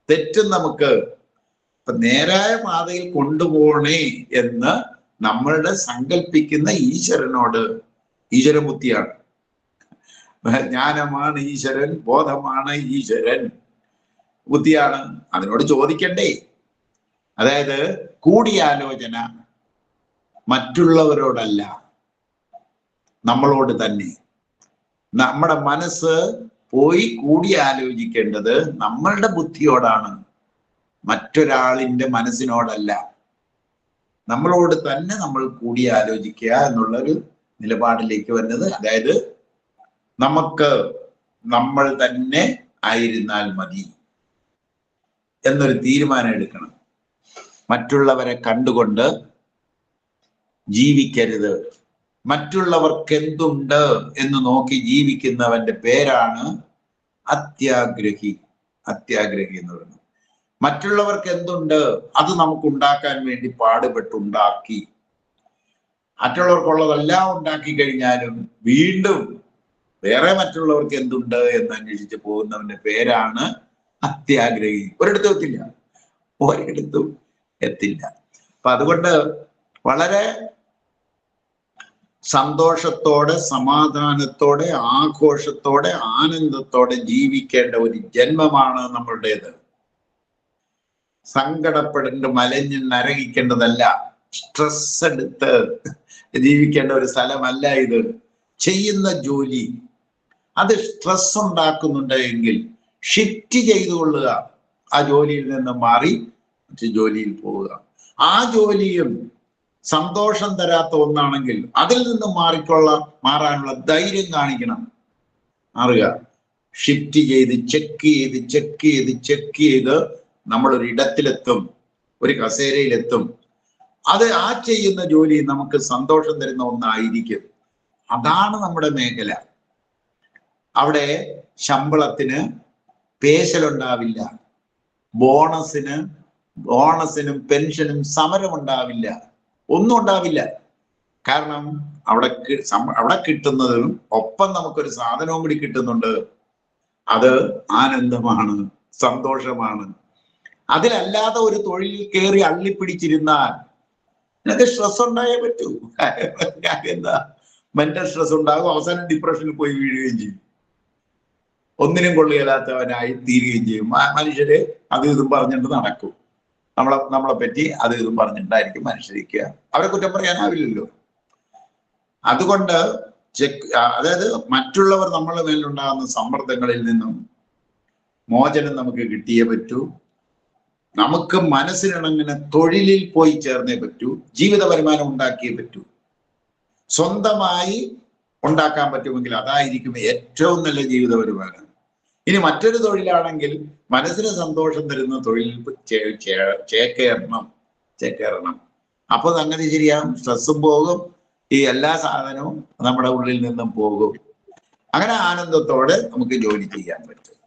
തെറ്റും നമുക്ക്. അപ്പൊ നേരായ പാതയിൽ കൊണ്ടുപോകണേ എന്ന് നമ്മളുടെ സങ്കല്പിക്കുന്ന ഈശ്വരനോട്, ഈശ്വര ബുദ്ധിയാണ്, ജ്ഞാനമാണ് ഈശ്വരൻ, ബോധമാണ് ഈശ്വരൻ, ബുദ്ധിയാണ്, അതിനോട് ചോദിക്കണ്ടേ. അതായത് കൂടിയാലോചന മറ്റുള്ളവരോടല്ല, നമ്മളോട് തന്നെ. നമ്മുടെ മനസ്സ് പോയി കൂടിയാലോചിക്കേണ്ടത് നമ്മളുടെ ബുദ്ധിയോടാണ്, മറ്റൊരാളിന്റെ മനസ്സിനോടല്ല. നമ്മളോട് തന്നെ നമ്മൾ കൂടിയാലോചിക്കുക എന്നുള്ളൊരു നിലപാടിലേക്ക് വരുന്നത്. അതായത് നമുക്ക് നമ്മൾ തന്നെ ആയിരുന്നാൽ മതി എന്നൊരു തീരുമാനം എടുക്കണം. മറ്റുള്ളവരെ കണ്ടുകൊണ്ട് ജീവിക്കരുത്. മറ്റുള്ളവർക്ക് എന്തുണ്ട് എന്ന് നോക്കി ജീവിക്കുന്നവന്റെ പേരാണ് അത്യാഗ്രഹി. അത്യാഗ്രഹി എന്ന് പറയുന്നത് മറ്റുള്ളവർക്ക് എന്തുണ്ട് അത് നമുക്ക് ഉണ്ടാക്കാൻ വേണ്ടി പാടുപെട്ടുണ്ടാക്കി, മറ്റുള്ളവർക്കുള്ളതെല്ലാം ഉണ്ടാക്കി കഴിഞ്ഞാലും വീണ്ടും വേറെ മറ്റുള്ളവർക്ക് എന്തുണ്ട് എന്ന് അന്വേഷിച്ച് പോകുന്നവന്റെ പേരാണ് അത്യാഗ്രഹി. ഒരിടത്തും എത്തില്ല, ഒരിടത്തും എത്തില്ല. അപ്പൊ അതുകൊണ്ട് വളരെ സന്തോഷത്തോടെ, സമാധാനത്തോടെ, ആഘോഷത്തോടെ, ആനന്ദത്തോടെ ജീവിക്കേണ്ട ഒരു ജന്മമാണ് നമ്മളുടേത്. സങ്കടപ്പെടേണ്ട, മലഞ്ഞ് നരകിക്കേണ്ടതല്ല, സ്ട്രെസ് എടുത്ത് ജീവിക്കേണ്ട ഒരു സ്ഥലമല്ല ഇത്. ചെയ്യുന്ന ജോലി അത് സ്ട്രെസ് ഉണ്ടാക്കുന്നുണ്ട് എങ്കിൽ ഷിഫ്റ്റ് ചെയ്തുകൊള്ളുക, ആ ജോലിയിൽ നിന്ന് മാറി മറ്റു ജോലിയിൽ പോവുക. ആ ജോലിയും സന്തോഷം തരാത്ത ഒന്നാണെങ്കിൽ അതിൽ നിന്ന് മാറാനുള്ള ധൈര്യം കാണിക്കണം. മാറുക, ഷിഫ്റ്റ് ചെയ്ത് ചെക്ക് ചെയ്ത് നമ്മളൊരു ഇടത്തിലെത്തും, ഒരു കസേരയിലെത്തും. അത് ആ ചെയ്യുന്ന ജോലി നമുക്ക് സന്തോഷം തരുന്ന ഒന്നായിരിക്കും. അതാണ് നമ്മുടെ മേഖല. അവിടെ ശമ്പളത്തിന് പേശലുണ്ടാവില്ല, ബോണസിനും പെൻഷനും സമരം ഉണ്ടാവില്ല, ഒന്നും ഉണ്ടാവില്ല. കാരണം അവിടെ കിട്ടുന്നതും ഒപ്പം നമുക്കൊരു സാധനവും കൂടി കിട്ടുന്നുണ്ട്. അത് ആനന്ദമാണ്, സന്തോഷമാണ്. അതിലല്ലാതെ ഒരു തൊഴിലിൽ കയറി അള്ളിപ്പിടിച്ചിരുന്നാൽ നിനക്ക് സ്ട്രെസ് ഉണ്ടായേ പറ്റൂ. എന്താ, മെന്റൽ സ്ട്രെസ് ഉണ്ടാകും, അവസാനം ഡിപ്രഷനിൽ പോയി വീഴുകയും ചെയ്യും, ഒന്നിനും കൊള്ളുകയില്ലാത്തവനായി തീരുകയും ചെയ്യും. മനുഷ്യര് അത് ഇതും പറഞ്ഞിട്ട് നടക്കും. നമ്മളെ പറ്റി അത് ഇതും പറഞ്ഞിട്ടായിരിക്കും മനുഷ്യരിക്കുക. അവരെ കുറ്റം പറയാനാവില്ലല്ലോ. അതുകൊണ്ട് അതായത് മറ്റുള്ളവർ നമ്മളുടെ മേലുണ്ടാകുന്ന സമ്മർദ്ദങ്ങളിൽ നിന്നും മോചനം നമുക്ക് കിട്ടിയേ പറ്റൂ. നമുക്ക് മനസ്സിനിണങ്ങനെ തൊഴിലിൽ പോയി ചേർന്നേ പറ്റൂ. ജീവിത വരുമാനം ഉണ്ടാക്കിയേ പറ്റൂ. സ്വന്തമായി ഉണ്ടാക്കാൻ പറ്റുമെങ്കിൽ അതായിരിക്കും ഏറ്റവും നല്ല ജീവിത വരുമാനം. ഇനി മറ്റൊരു തൊഴിലാണെങ്കിൽ മനസ്സിന് സന്തോഷം തരുന്ന തൊഴിൽ ചേക്കേറണം. അപ്പൊ അങ്ങനെ ശരിയാകും. സ്ട്രെസ്സും പോകും, ഈ എല്ലാ സാധനവും നമ്മുടെ ഉള്ളിൽ നിന്നും പോകും. അങ്ങനെ ആനന്ദത്തോടെ നമുക്ക് ജോലി ചെയ്യാൻ പറ്റും.